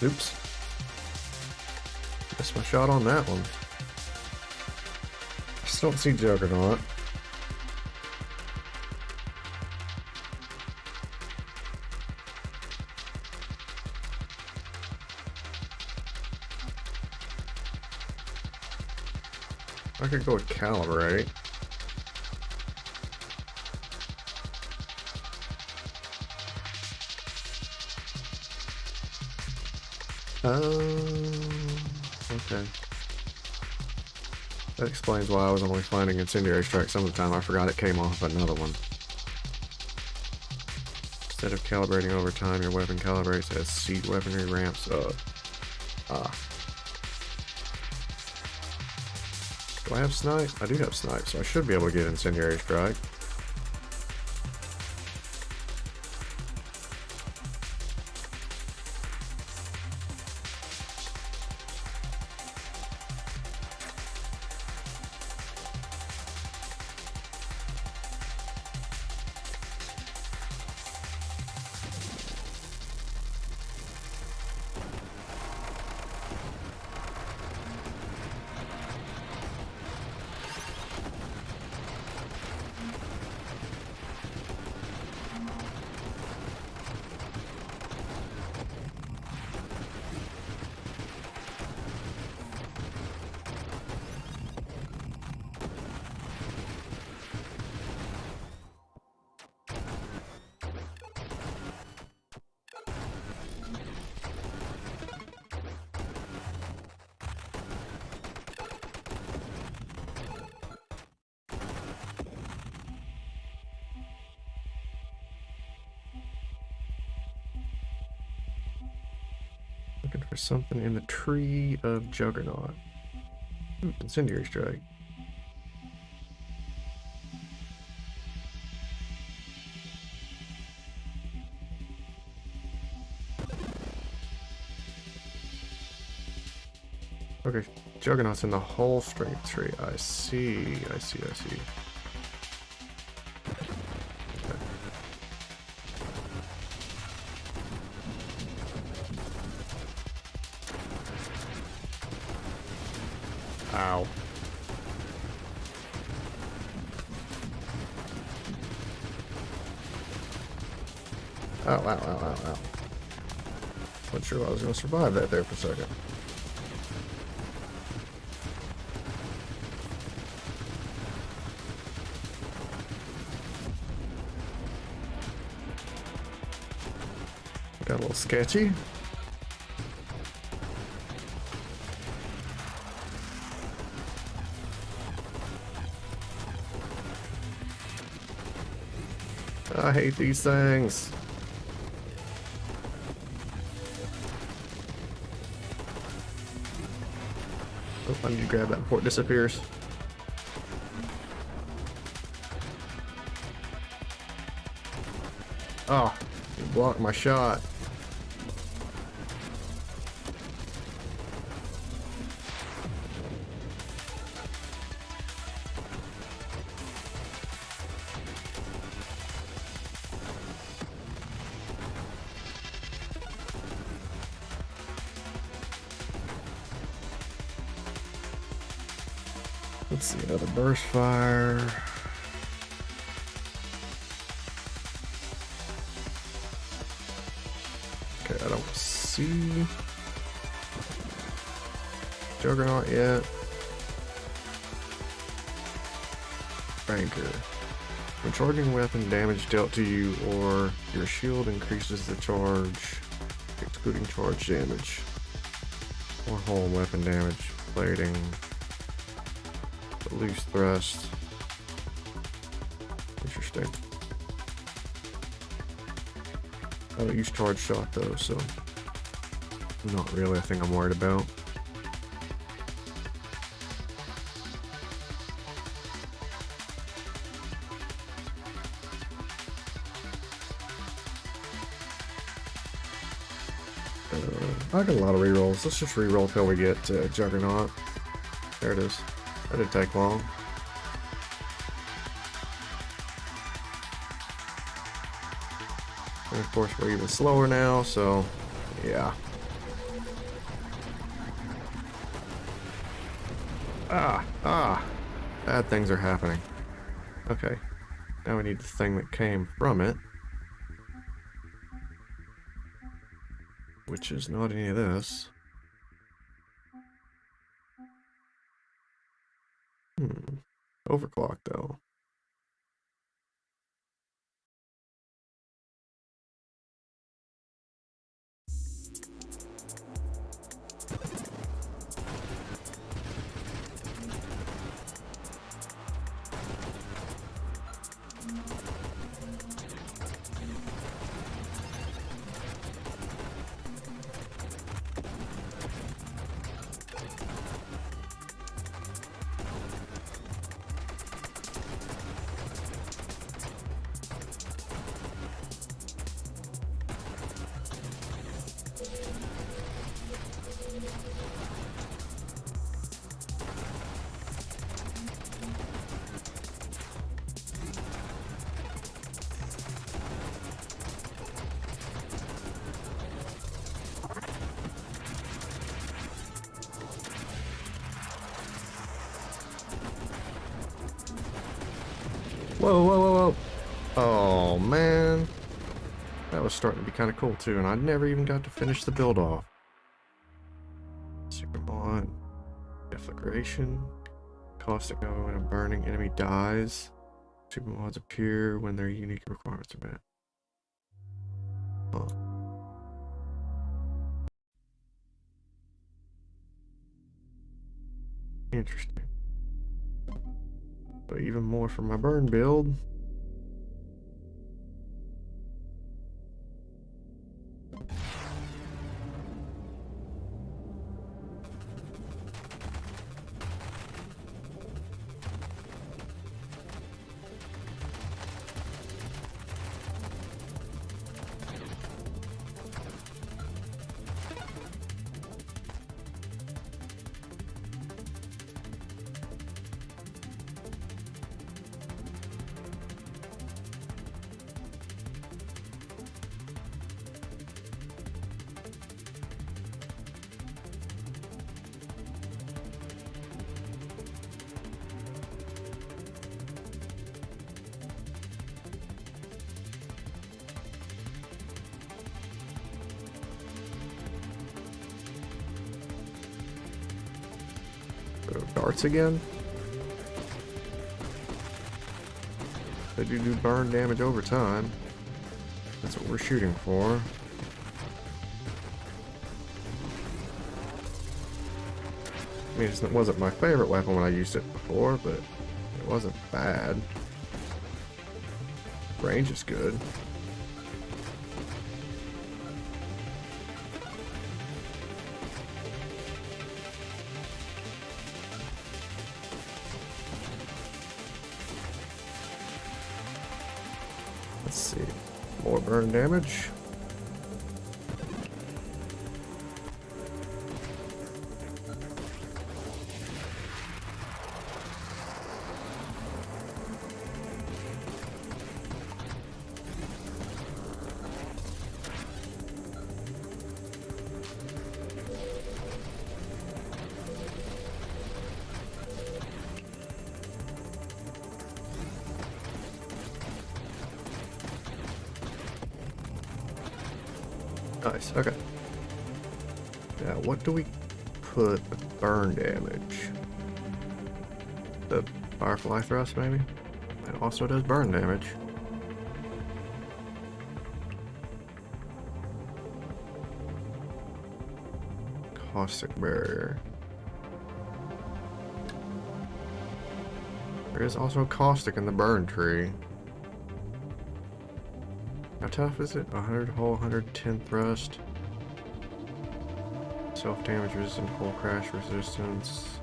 Oops. Missed my shot on that one. Still don't see Juggernaut. I could go with Calibrate. Okay. That explains why I was only finding Incendiary Strike some of the time. I forgot it came off another one. Instead of calibrating over time, your weapon calibrates as seat weaponry ramps up. Do I have Snipe? I do have Snipe, so I should be able to get Incendiary Strike. Looking for something in the tree of Juggernaut. Incendiary Strike. Okay, Juggernaut's in the whole strength tree. I see. Ow. Ow. Not sure I was going to survive that there for a second. Got a little sketchy. I hate these things. Oh, I need to grab that before it disappears. Oh, you blocked my shot. Let's see, another burst fire. Okay, I don't see Juggernaut yet. Anchor. When charging weapon, damage dealt to you or your shield increases the charge, excluding charge damage. Or whole weapon damage, plating. Loose thrust. Interesting. I don't use charge shot though, so not really a thing I'm worried about. I got a lot of rerolls. Let's just reroll till we get Juggernaut. There it is. That didn't take long. And of course we're even slower now, so yeah. Ah! Bad things are happening. Okay. Now we need the thing that came from it. Which is not any of this. Overclock, though. Whoa, whoa, whoa, whoa. Oh, man. That was starting to be kind of cool, too, and I never even got to finish the build off. Super mod. Deflagration. Caustic go when a burning enemy dies. Super mods appear when their unique requirements are met. Huh. Interesting. So even more for my burn build. Darts again. They do burn damage over time. That's what we're shooting for. I mean, it wasn't my favorite weapon when I used it before, but it wasn't bad. Range is good. Let's see. More burn damage. Nice, okay. Now, what do we put with burn damage? The Firefly Thrust, maybe? It also does burn damage. Caustic Barrier. There is also caustic in the burn tree. How tough is it? 100 hull, 110 thrust. Self-damage resistant, hull crash resistance.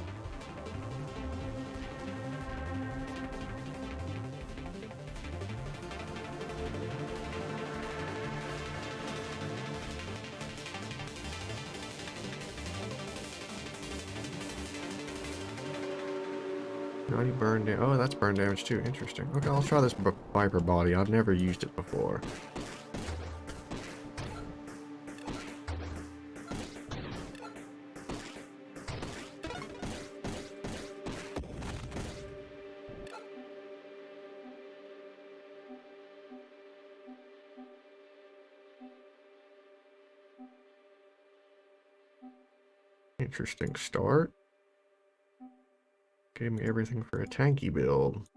Naughty burn damage. Oh, that's burn damage too. Interesting. Okay, I'll try this Viper body. I've never used it before. Interesting start. Gave me everything for a tanky build.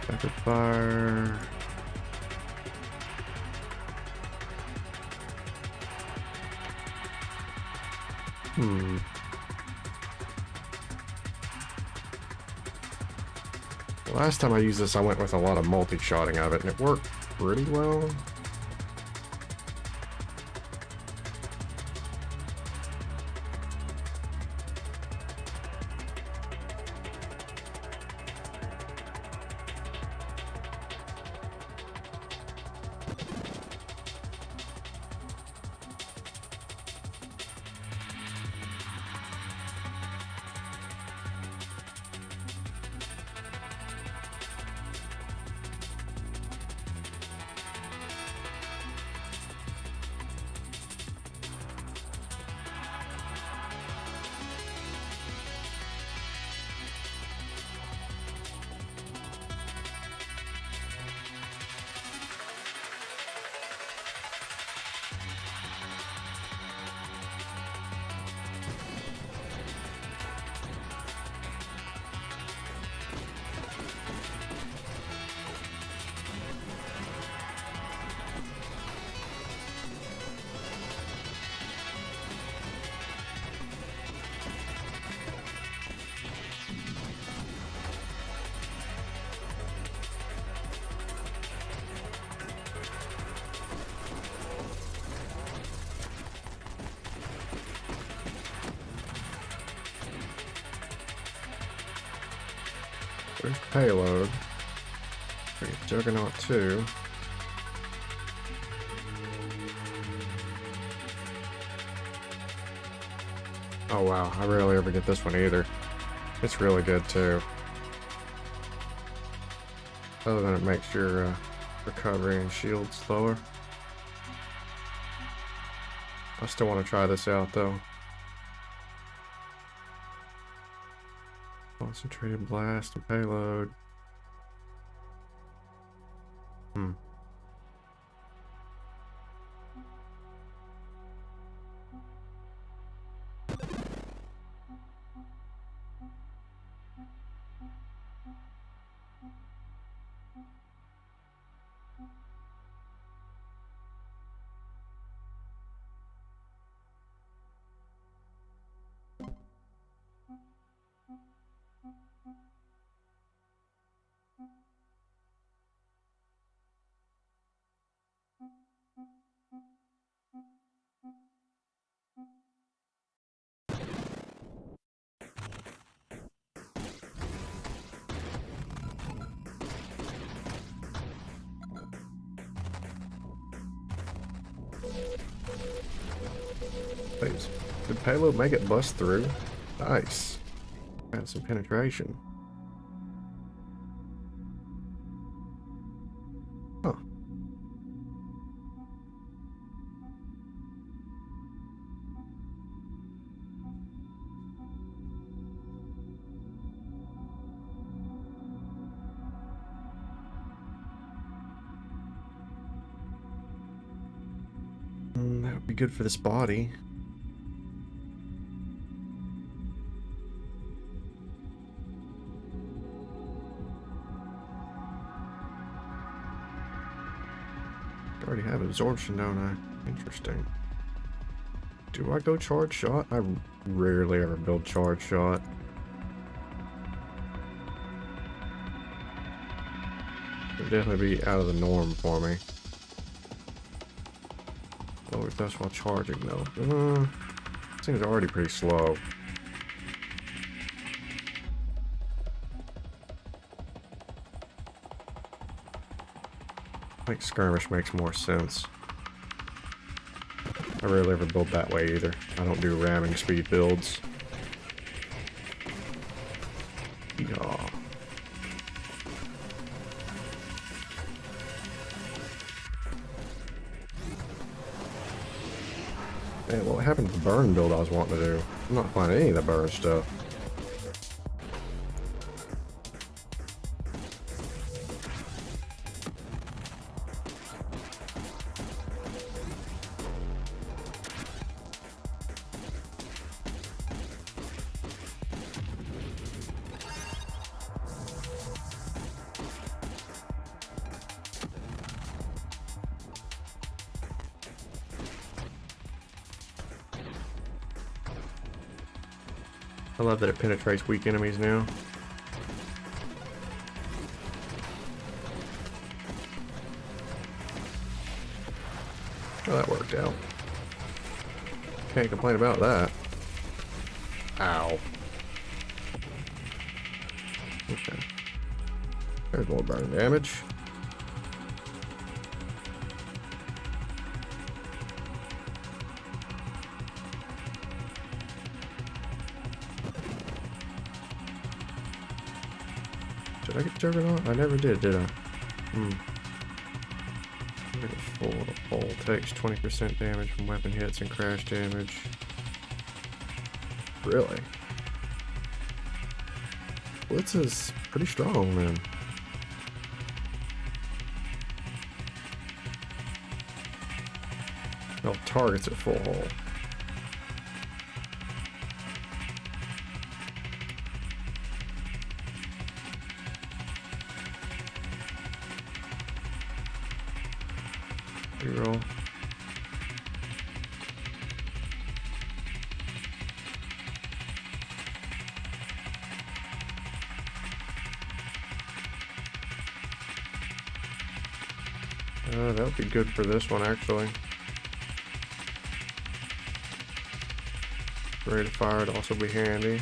Rapid fire. Last time I used this, I went with a lot of multi-shotting of it, and it worked pretty well. There's payload. There's Juggernaut 2. Oh wow, I rarely ever get this one either. It's really good too. Other than it makes your recovery and shield slower. I still want to try this out though. Concentrated blast and payload. Please. Did payload make it bust through? Nice. Got some penetration. Huh. That would be good for this body. already have absorption, don't I? Interesting. Do I go charge shot? I rarely ever build charge shot. It'd definitely be out of the norm for me. Lower dust while charging though. This thing's already pretty slow. I think skirmish makes more sense. I rarely ever build that way either. I don't do ramming speed builds. Yeah. Man, what happened to the burn build I was wanting to do? I'm not finding any of the burn stuff. I love that it penetrates weak enemies now. Well, that worked out. Can't complain about that. Ow. Okay. There's more burn damage. Did I get Juggernaut? I never did I? Full takes 20% damage from weapon hits and crash damage. Really? Blitz is pretty strong, man. Well, targets at full hull. Reroll. That would be good for this one, actually. Rate of fire would also be handy.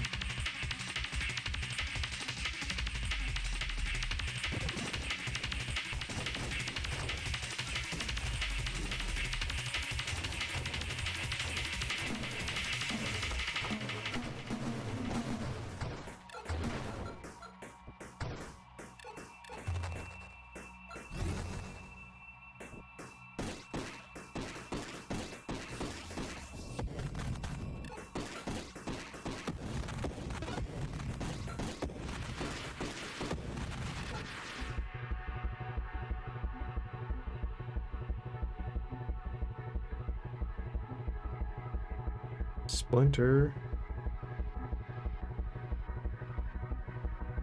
Splinter.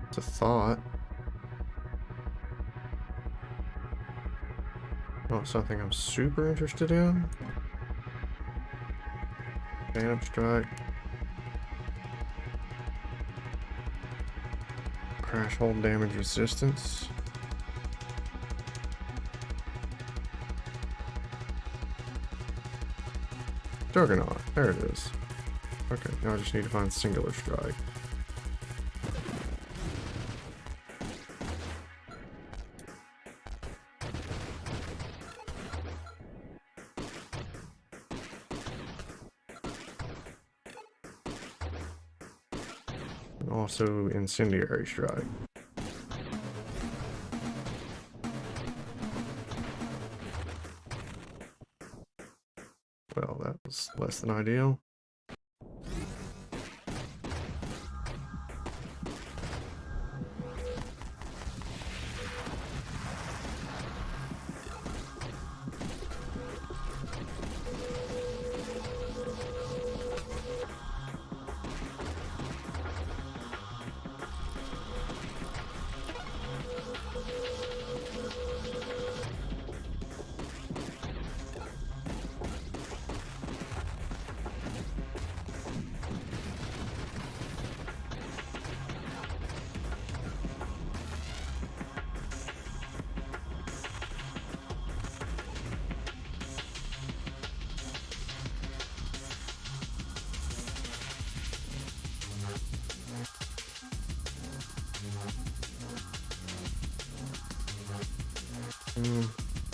It's a thought. Not something I'm super interested in. Phantom Strike. Crash hold damage resistance. Juggernaut. There it is. Okay, now I just need to find Singular Strike. And also Incendiary Strike. Well, that was less than ideal.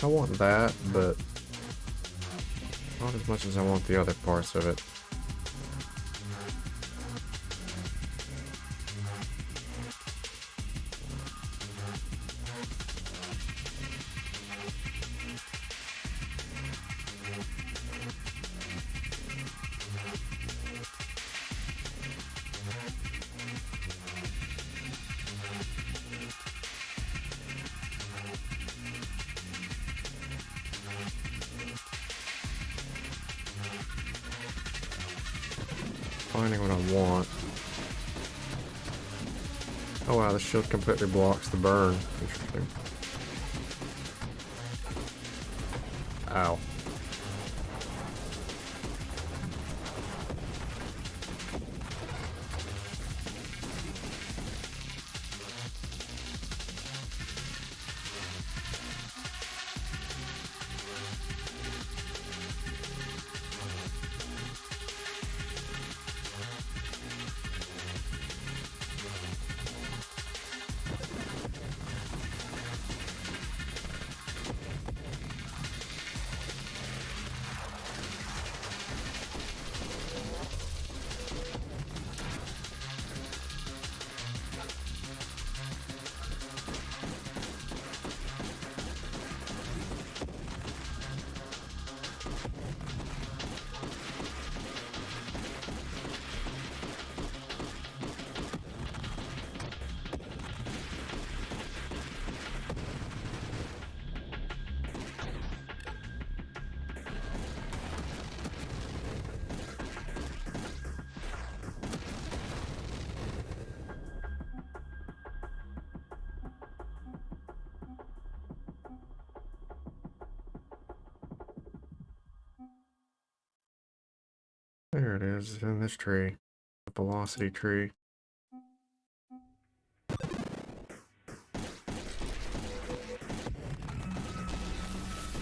I want that, but not as much as I want the other parts of it. Finding what I want. Oh wow, the shield completely blocks the burn. Interesting. Ow. There it is, in this tree. The velocity tree.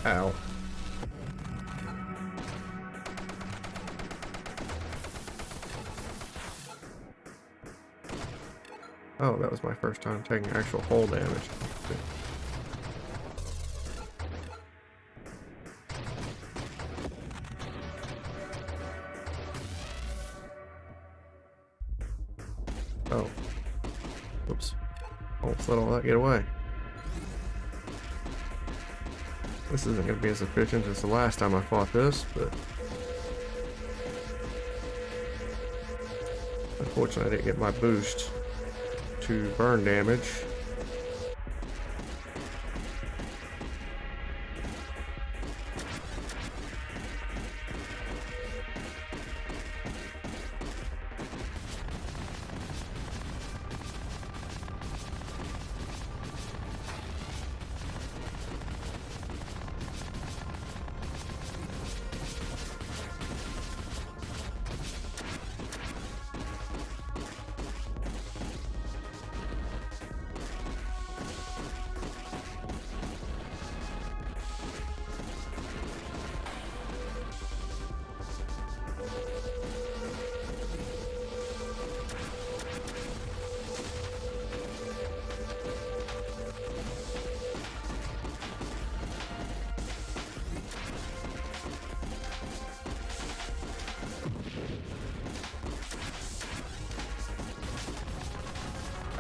Ow. Oh, that was my first time taking actual hull damage. Oh. Oops. Almost let all that get away. This isn't going to be as efficient as the last time I fought this, but unfortunately I didn't get my boost to burn damage.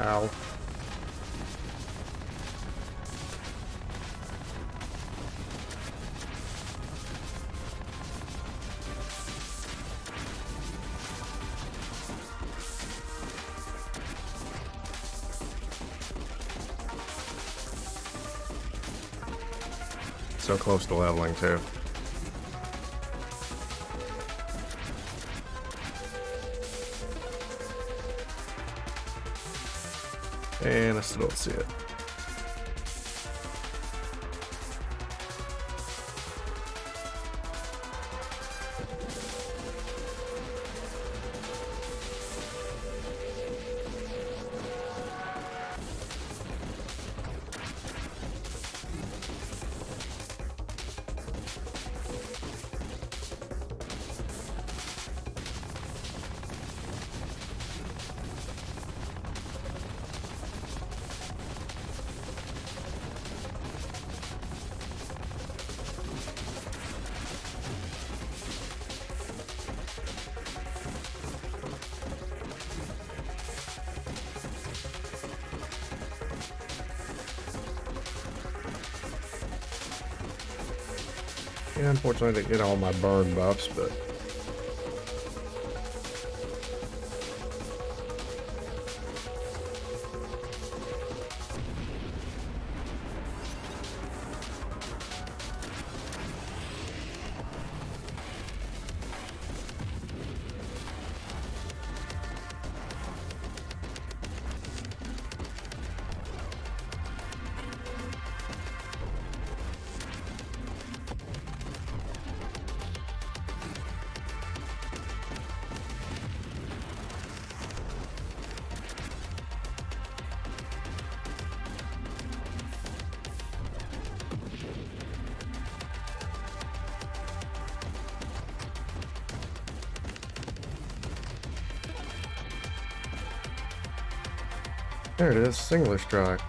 Ow. So close to leveling too. And I still don't see it. Yeah, unfortunately I didn't get all my burn buffs, but there it is, singular strike.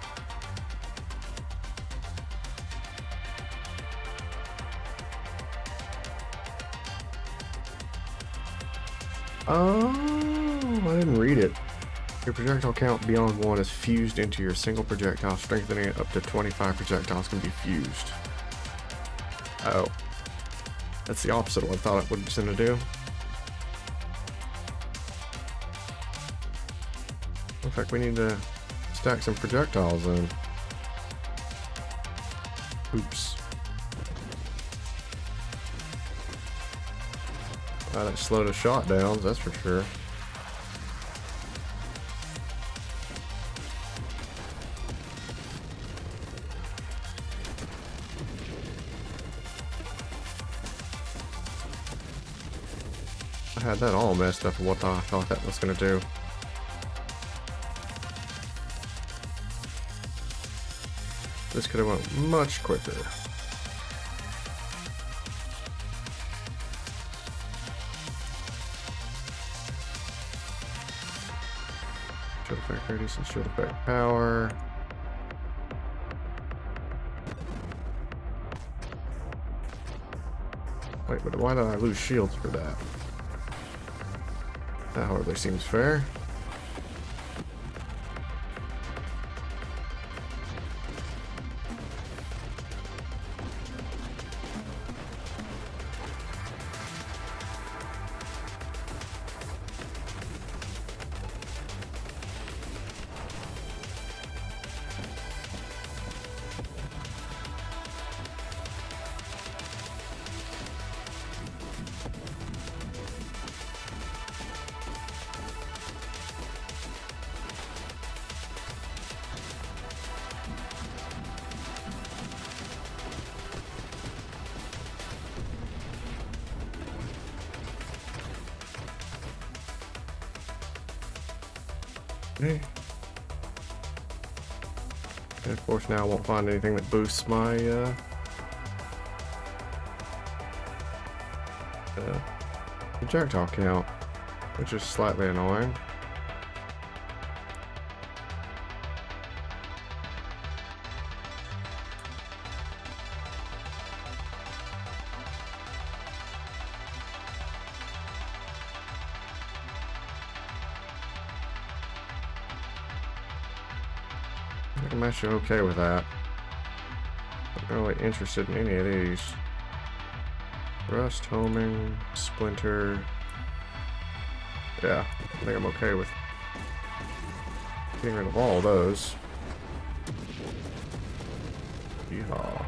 Oh, I didn't read it. Your projectile count beyond 1 is fused into your single projectile, strengthening it up to 25 projectiles can be fused. Oh. That's the opposite of what I thought it was going to do. Looks like we need to stack some projectiles in. Oops. That slowed the shot downs, that's for sure. I had that all messed up with what I thought that was going to do. This could have went much quicker. Shield effect radius and shield effect power. Wait, but why did I lose shields for that? That hardly seems fair. Okay. And of course now I won't find anything that boosts my projectile count, which is slightly annoying. I'm actually okay with that. I'm not really interested in any of these. Rust, homing, splinter. Yeah, I think I'm okay with getting rid of all of those. Yeehaw.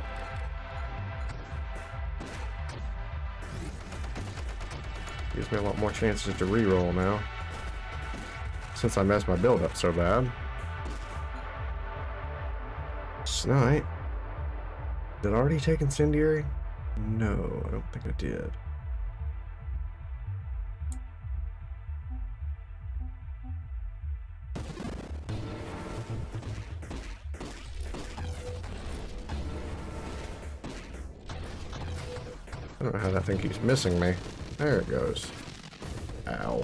Gives me a lot more chances to reroll now, since I messed my build up so bad. Snipe. Did I already take incendiary? No, I don't think I did. I don't know how that thing keeps missing me. There it goes. Ow.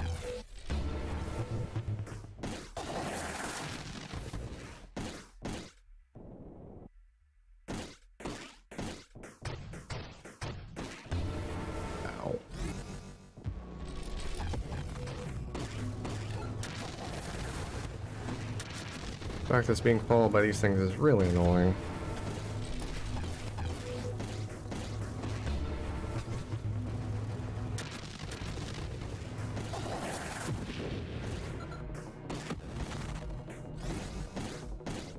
The fact that it's being followed by these things is really annoying.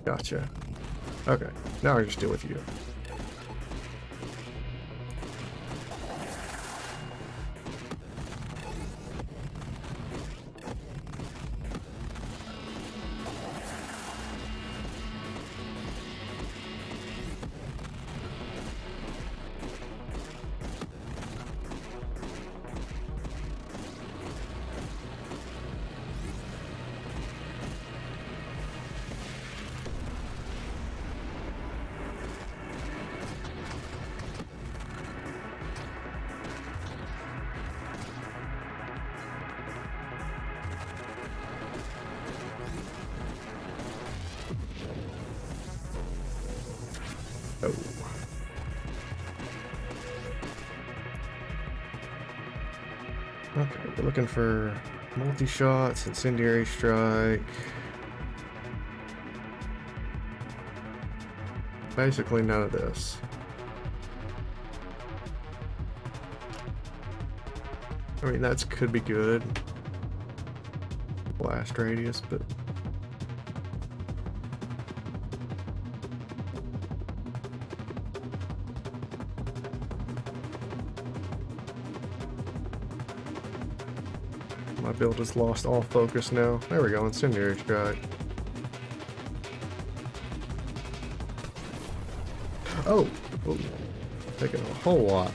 Gotcha. Okay, now I just deal with you. Oh. Okay, we're looking for multi-shots, incendiary strike. Basically none of this. I mean, that could be good. Blast radius, but... my build has lost all focus now. There we go, incendiary strike. Oh! Ooh. Taking a whole lot.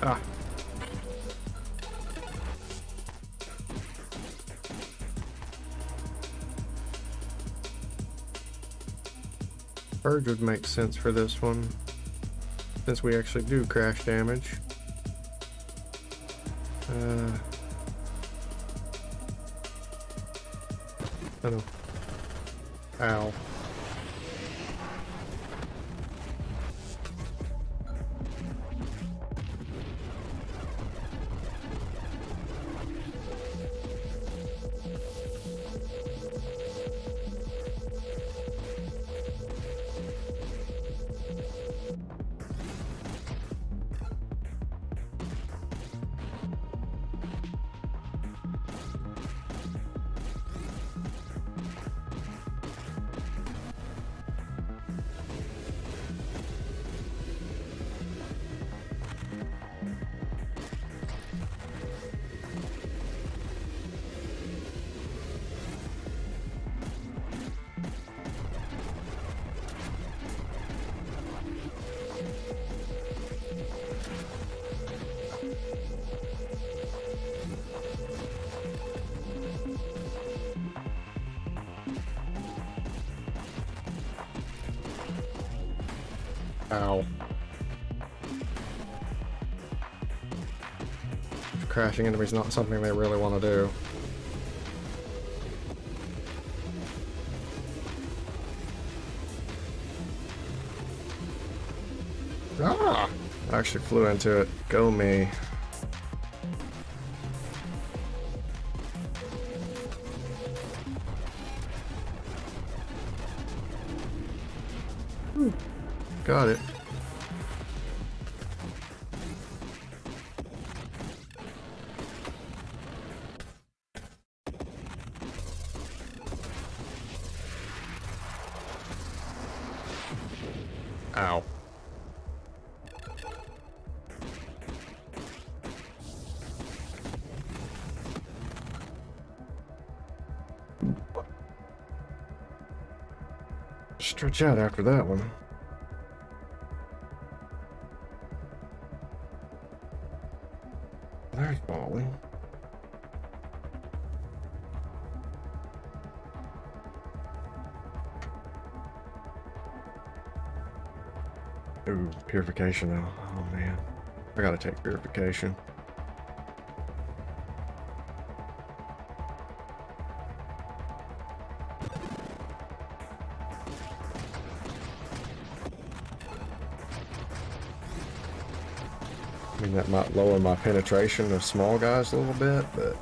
Ah. Purge would make sense for this one, since we actually do crash damage. I don't know. Ow. Ow. Crashing into me is not something they really want to do. Ah! I actually flew into it. Go me. Got it. Ow. Stretch out after that one. There's Molly. Ooh, purification though. Oh man. I gotta take purification. I mean, that might lower my penetration of small guys a little bit, but...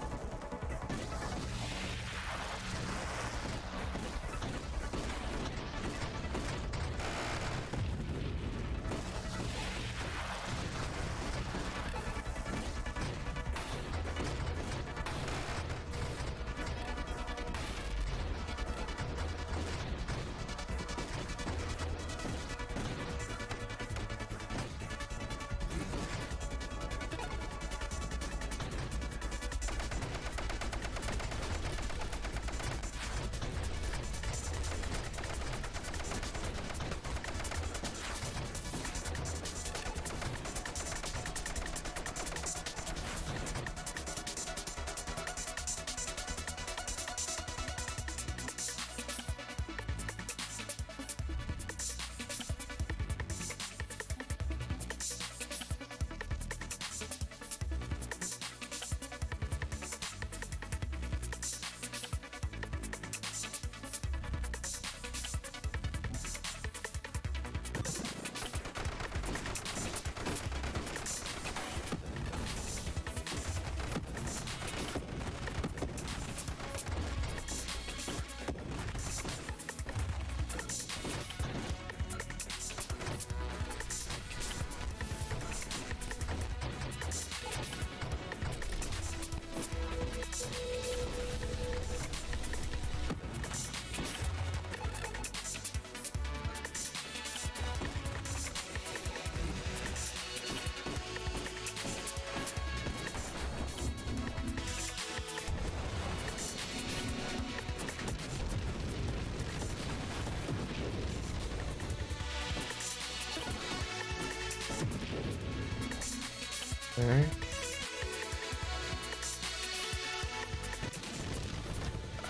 Okay.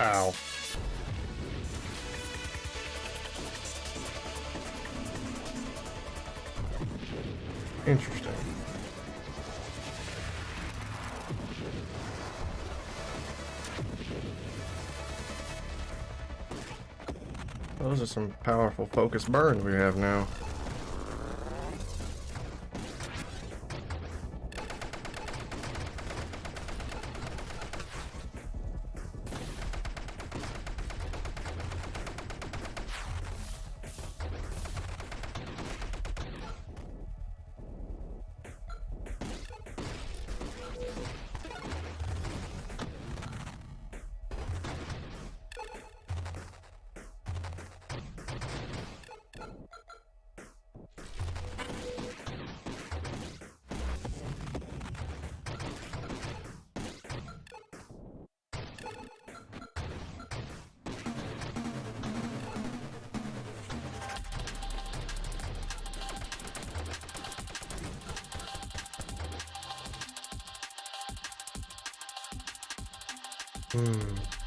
Ow. Interesting. Those are some powerful focus burns we have now.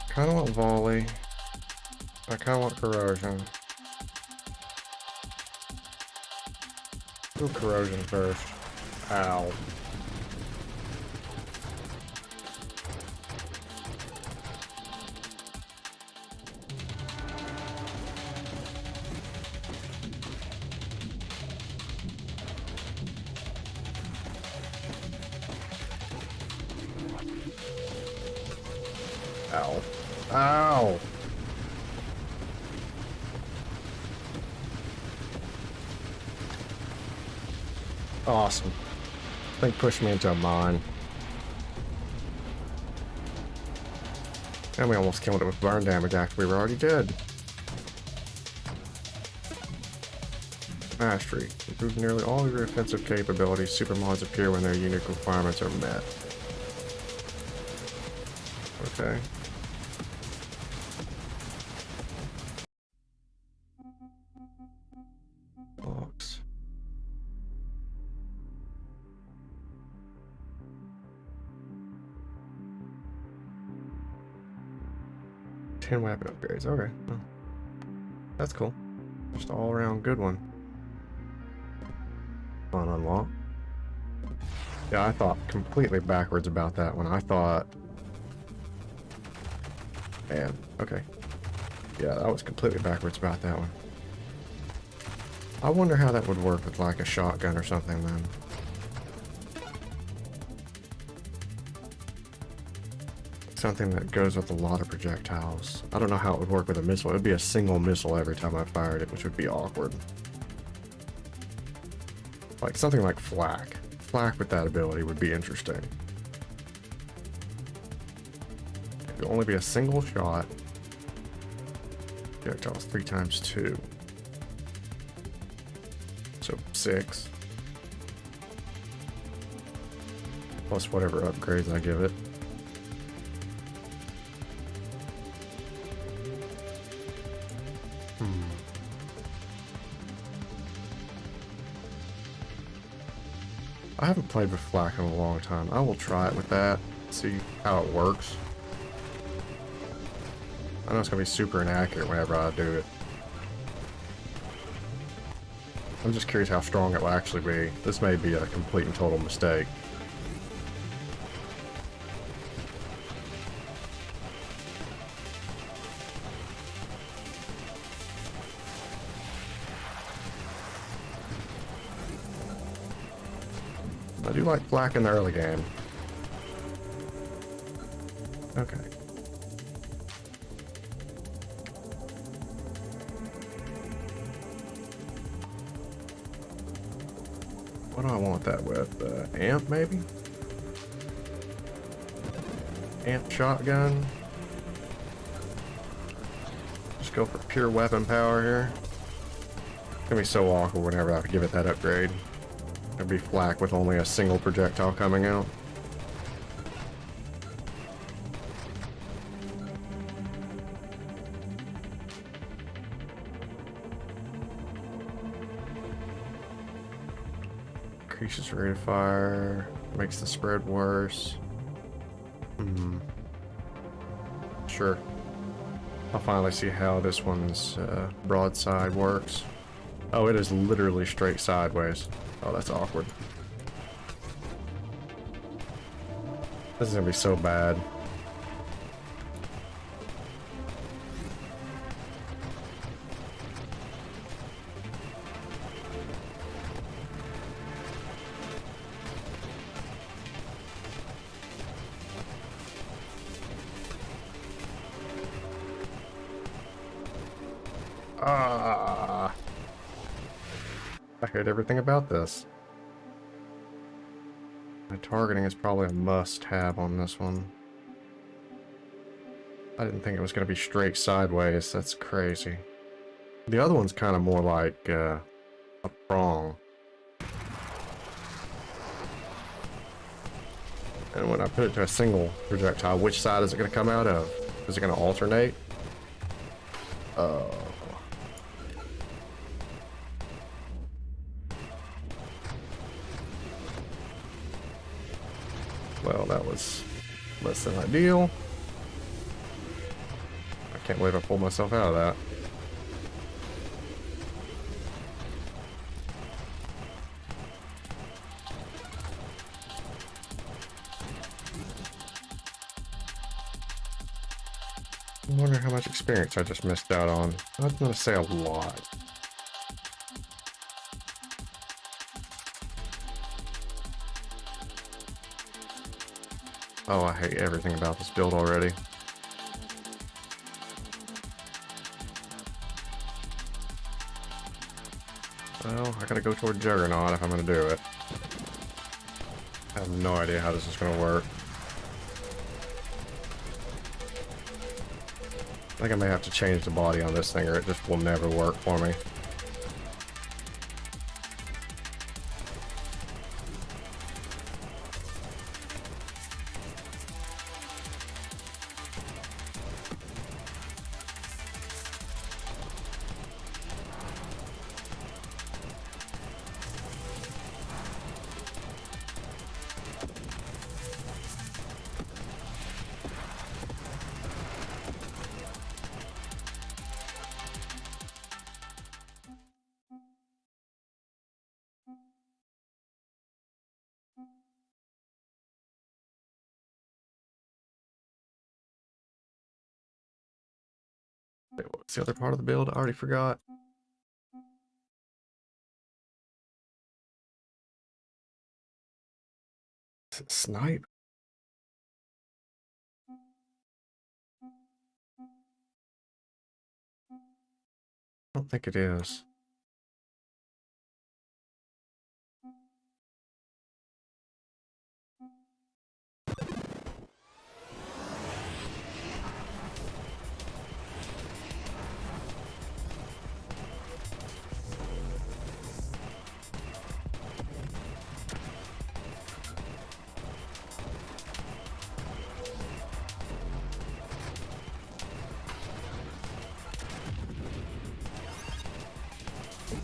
Kind of want volley. I kind of want corrosion. Do corrosion first. Ow. Ow. Ow! Awesome. I think pushed me into a mine. And we almost killed it with burn damage after we were already dead. Mastery. Improve nearly all of your offensive capabilities. Supermods appear when their unique requirements are met. Okay. Box. 10 weapon upgrades. Okay. Well, that's cool. Just all around good one. On unlock. Yeah, I thought completely backwards about that one. I thought... Man, okay. Yeah, I was completely backwards about that one. I wonder how that would work with like a shotgun or something then. Something that goes with a lot of projectiles. I don't know how it would work with a missile. It would be a single missile every time I fired it, which would be awkward. Like something like flak. Flak with that ability would be interesting. It would only be a single shot. Projectiles 3 times 2. So 6. Plus whatever upgrades I give it. I haven't played with flak in a long time. I will try it with that, see how it works. I know it's gonna be super inaccurate whenever I do it. I'm just curious how strong it will actually be. This may be a complete and total mistake. I do like flak in the early game. Okay. What do I want that with? Amp, maybe? Amp shotgun. Just go for pure weapon power here. It's gonna be so awkward whenever I give it that upgrade. It'd be flak with only a single projectile coming out. Increases rate of fire, makes the spread worse. Sure. I'll finally see how this one's broadside works. Oh, it is literally straight sideways. Oh, that's awkward. This is gonna be so bad. Ah! I hate everything about this. My targeting is probably a must-have on this one. I didn't think it was going to be straight sideways. That's crazy. The other one's kind of more like a prong. And when I put it to a single projectile, which side is it going to come out of? Is it going to alternate? Oh. Well, that was less than ideal. I can't believe I pulled myself out of that. I wonder how much experience I just missed out on. I'm going to say a lot. Oh, I hate everything about this build already. Well, I gotta go toward Juggernaut if I'm gonna do it. I have no idea how this is gonna work. I think I may have to change the body on this thing or it just will never work for me. Wait, what's the other part of the build? I already forgot. Is it snipe? I don't think it is.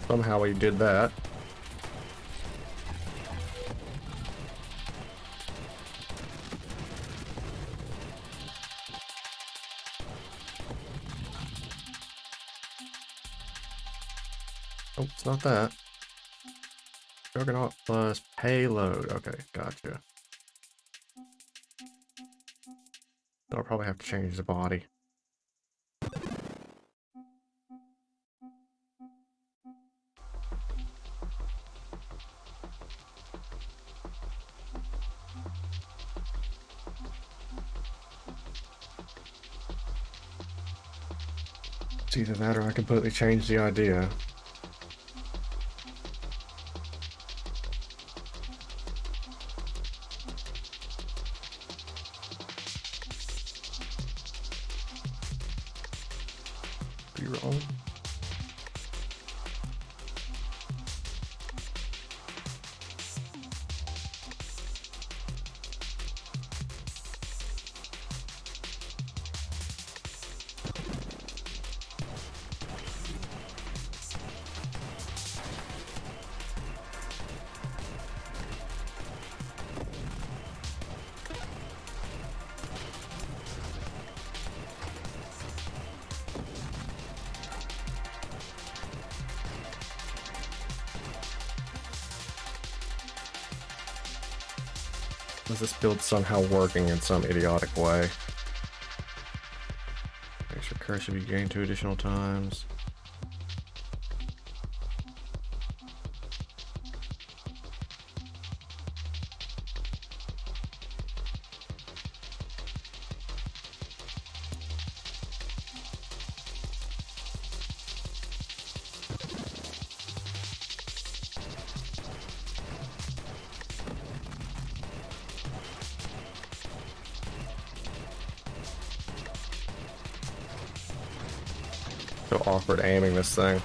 Somehow we did that. Oh, it's not that. Juggernaut plus payload. Okay, gotcha. I'll probably have to change the body. It's either that or I completely change the idea. Be wrong. Is this build somehow working in some idiotic way? Extra curse should be gained 2 additional times. So awkward aiming this thing.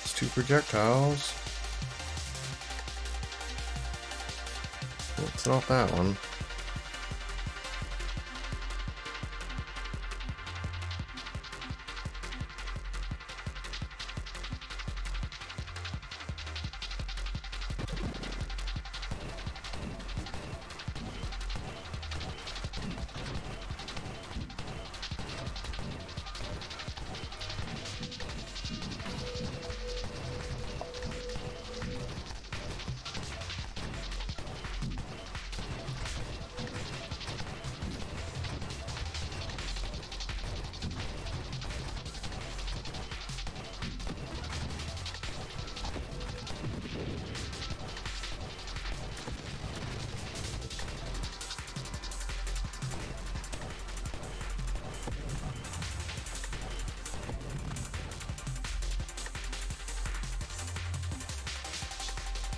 It's 2 projectiles. Well, it's not that one.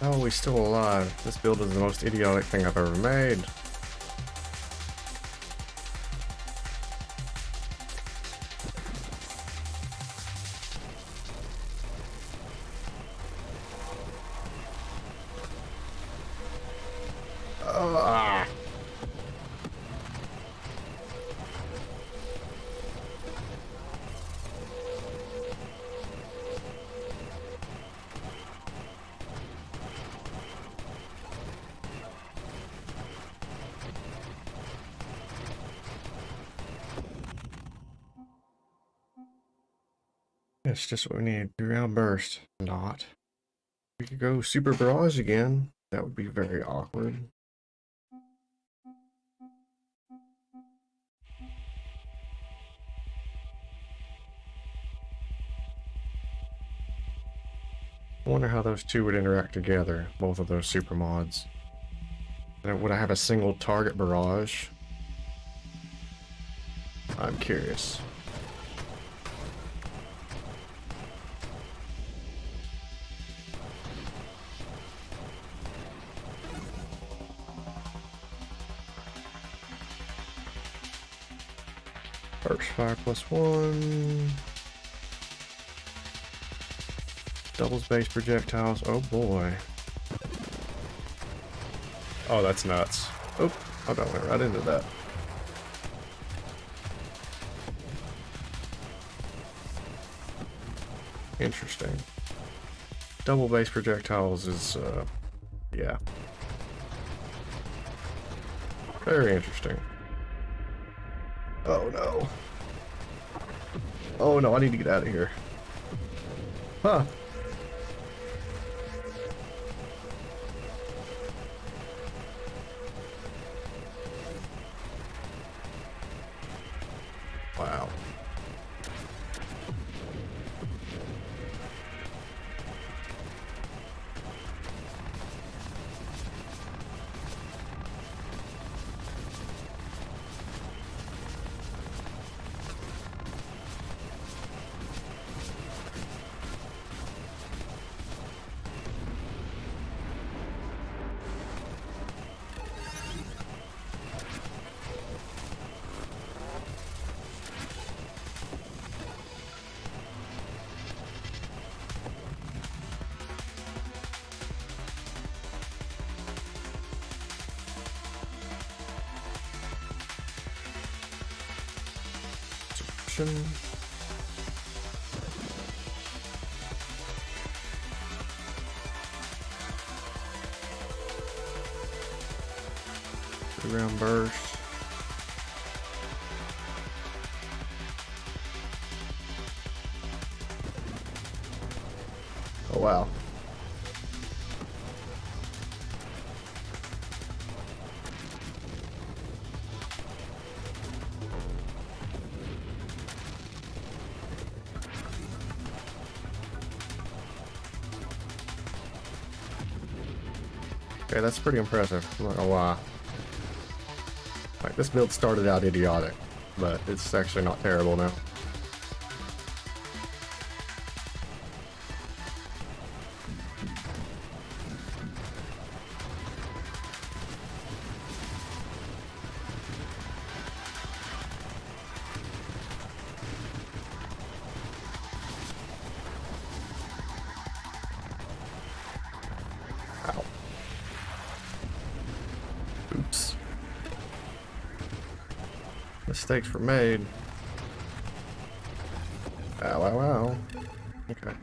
Oh, he's still alive. This build is the most idiotic thing I've ever made. Ah. It's just what we need. 3-round burst. Not. We could go super barrage again. That would be very awkward. I wonder how those two would interact together, both of those super mods. Would I have a single target barrage? I'm curious. Burst fire +1. Doubles base projectiles. Oh boy. Oh, that's nuts. Oh, I got went right into that. Interesting. Double base projectiles is, yeah. Very interesting. Oh no. Oh no, I need to get out of here. Huh. Wow. Suppression. Round burst. Oh wow. Okay, that's pretty impressive. I'm not gonna lie. Like, this build started out idiotic, but it's actually not terrible now. Ow. Oops. Mistakes were made. Ow, ow, ow. Okay.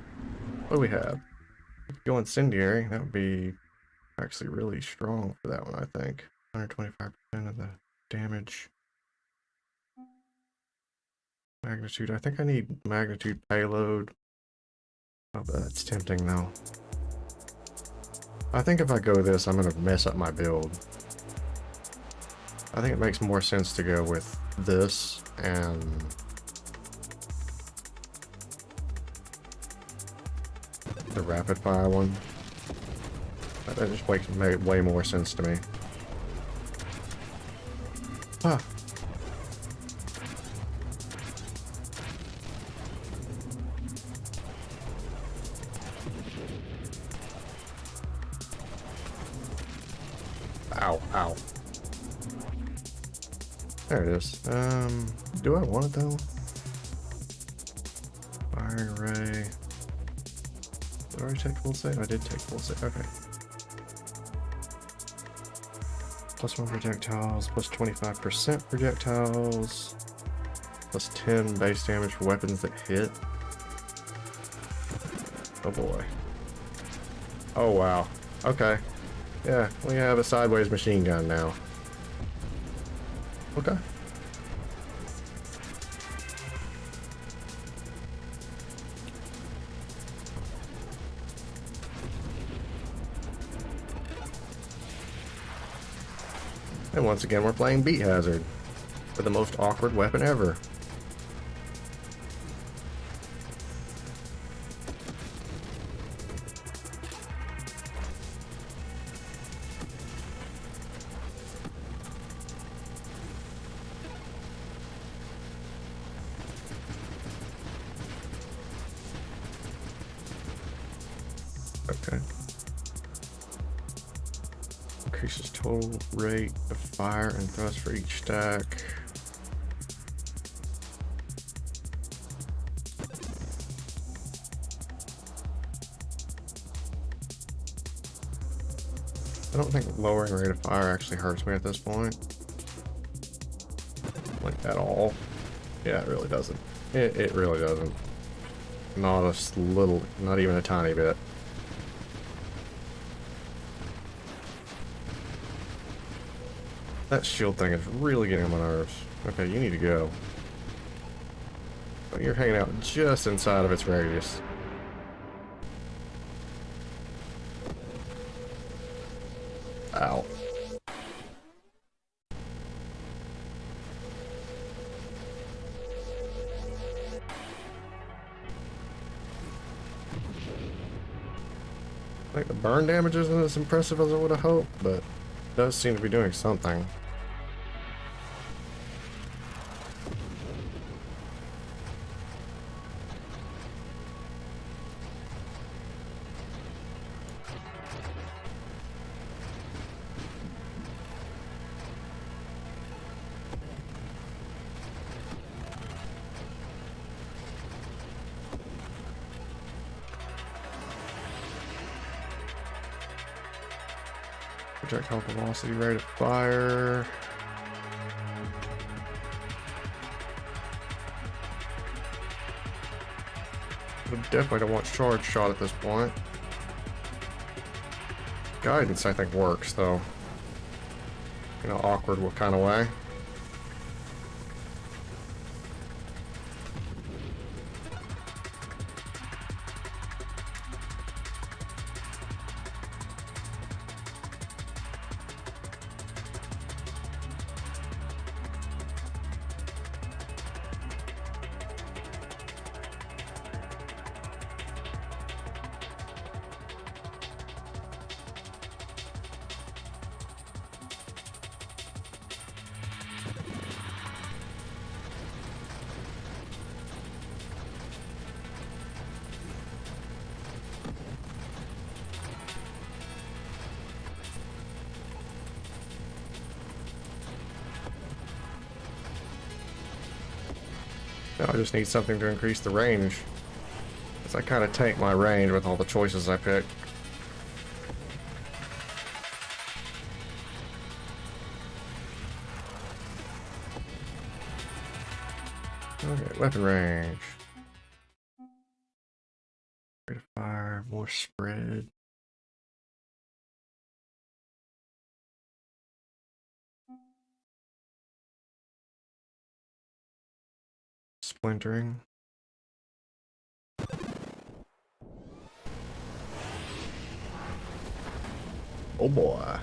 What do we have? Go incendiary. That would be actually really strong for that one, I think. 125% of the damage. Magnitude. I think I need magnitude payload. Oh, but that's tempting though. I think if I go this, I'm gonna mess up my build. I think it makes more sense to go with this and the rapid fire one. That just made way more sense to me. Ah. Ow, ow. There it is. Do I want it though? Firing array. Did I already take full save? I did take full save. Okay. +1 projectiles, +25% projectiles, +10 base damage for weapons that hit. Oh boy. Oh wow. Okay. Yeah, we have a sideways machine gun now. Okay. And once again, we're playing Beat Hazard with the most awkward weapon ever. Okay. Increases total rate of fire and thrust for each stack. I don't think lowering rate of fire actually hurts me at this point. Like, at all. Yeah, it really doesn't. It really doesn't. Not a little, not even a tiny bit. That shield thing is really getting on my nerves. Okay, you need to go. But you're hanging out just inside of its radius. Ow. I think the burn damage isn't as impressive as I would have hoped, but it does seem to be doing something. Projectile velocity, rate of fire. We definitely don't want charge shot at this point. Guidance, I think, works though. In an awkward kind of way. Now I just need something to increase the range. Because I kind of tank my range with all the choices I pick. Okay, weapon range. Rate of fire, more spread. Splintering. Oh boy.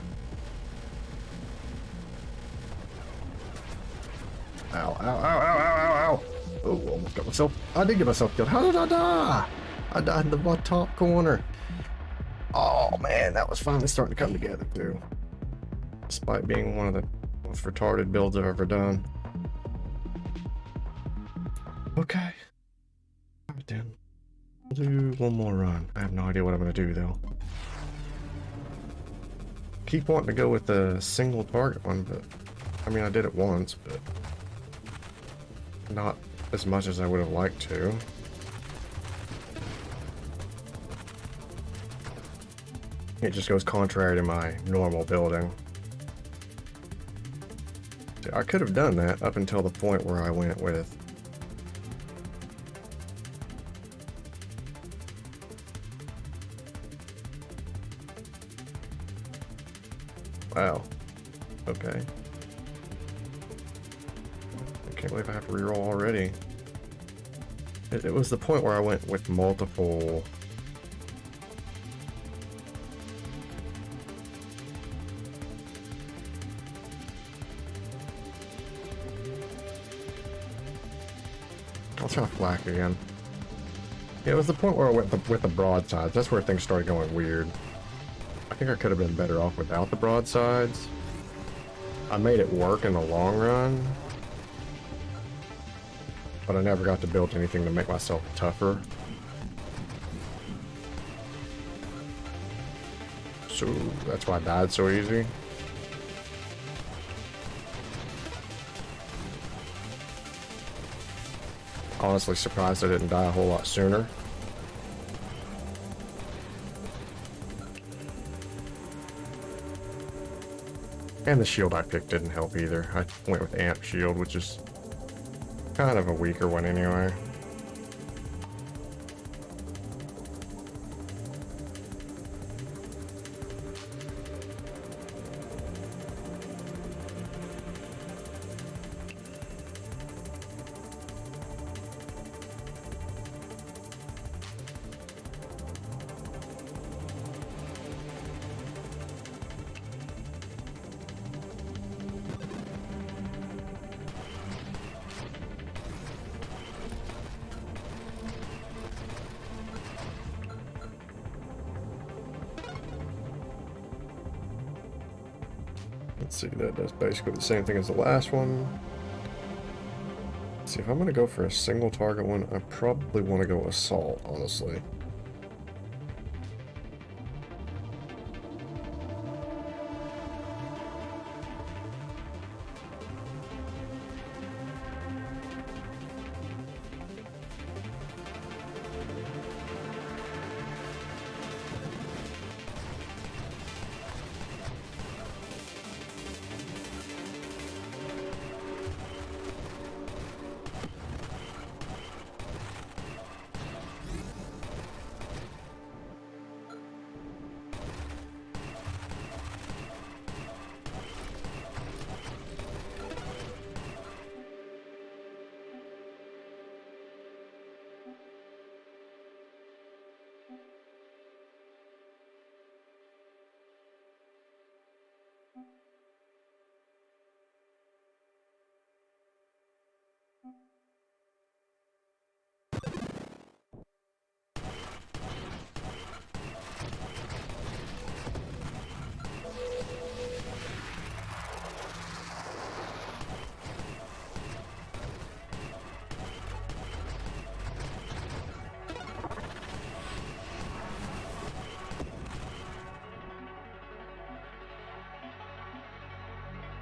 Ow, ow, ow, ow, ow, ow. Oh, almost got myself. I did get myself killed. How did I die? I died in the top corner. Oh man, that was finally starting to come together too. Despite being one of the most retarded builds I've ever done. Okay. Alright then. We'll do one more run. I have no idea what I'm gonna do though. Keep wanting to go with the single target one, but I mean I did it once, but not as much as I would have liked to. It just goes contrary to my normal building. I could have done that up until the point where I went with wow. Okay. I can't believe I have to reroll already. It was the point where I went with multiple. I'll try flak again. Yeah, it was the point where I went with the broadsides. That's where things started going weird. I think I could have been better off without the broadsides. I made it work in the long run, but I never got to build anything to make myself tougher. So that's why I died so easy. Honestly surprised I didn't die a whole lot sooner. And the shield I picked didn't help either. I went with amp shield, which is kind of a weaker one anyway. Let's see, that does basically the same thing as the last one. Let's see, if I'm going to go for a single target one, I probably want to go assault, honestly.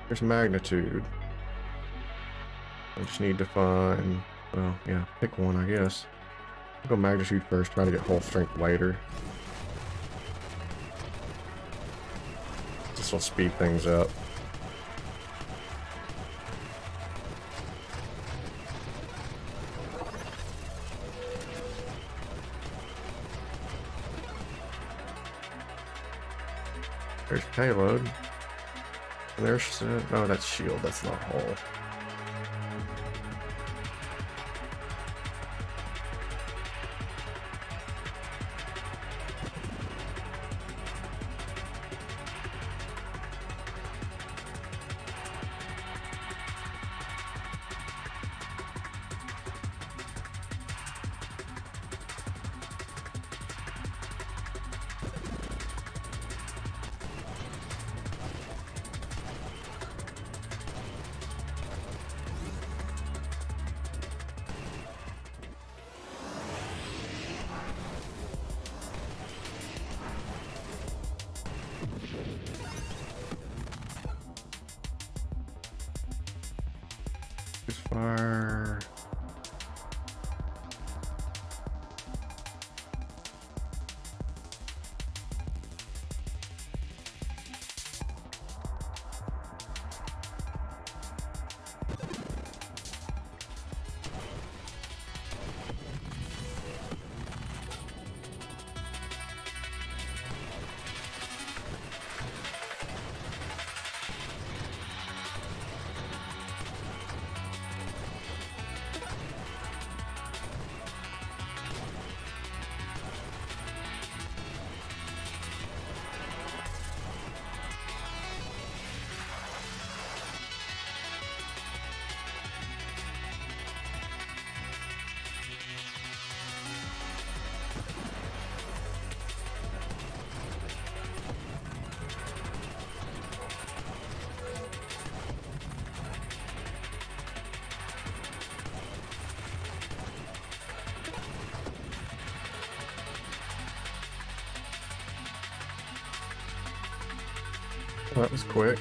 There's magnitude. I just need to find, well, yeah, pick one, I guess. I'll go magnitude first, try to get whole strength later. This will speed things up. There's payload. And there's, no, that's shield, that's not hull. Fire. Well, that was quick.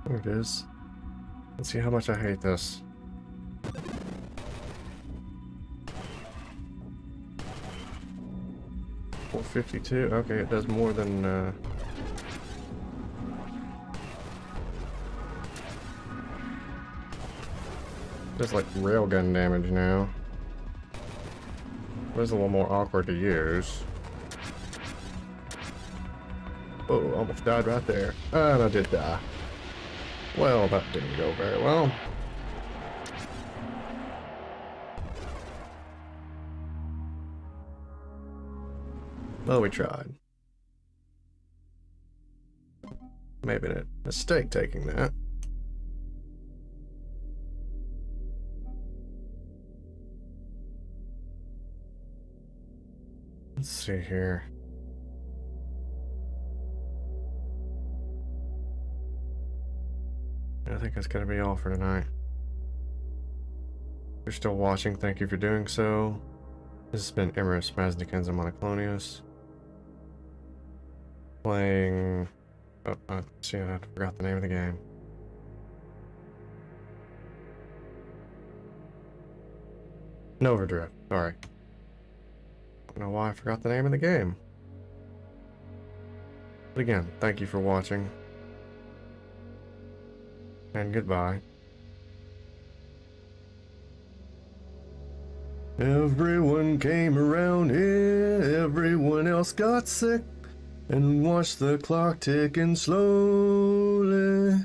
There it is. Let's see how much I hate this. $452. Okay, it does more than does like railgun damage now. It is a little more awkward to use. Oh, almost died right there. And I did die. Well, that didn't go very well. Well, we tried. Maybe a mistake taking that. Let's see here. I think that's going to be all for tonight. If you're still watching, thank you for doing so. This has been Emrys Masnokinza Monoclonius. Playing... Oh, I forgot the name of the game. Novadrift, sorry. I don't know why I forgot the name of the game. But again, thank you for watching. And goodbye. Everyone came around here, everyone else got sick, and watched the clock ticking slowly.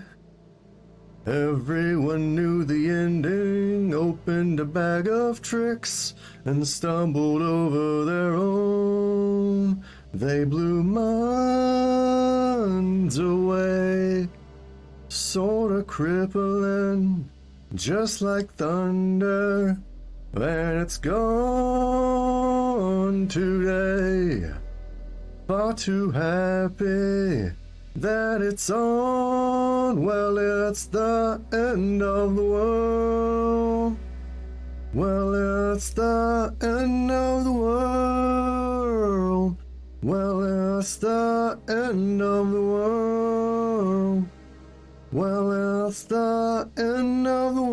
Everyone knew the ending, opened a bag of tricks, and stumbled over their own. They blew minds away. Sorta crippling, just like thunder, and it's gone today. Far too happy that it's on. Well, it's the end of the world. Well, it's the end of the world. Well, it's the end of the world. Well, it's the end of the world.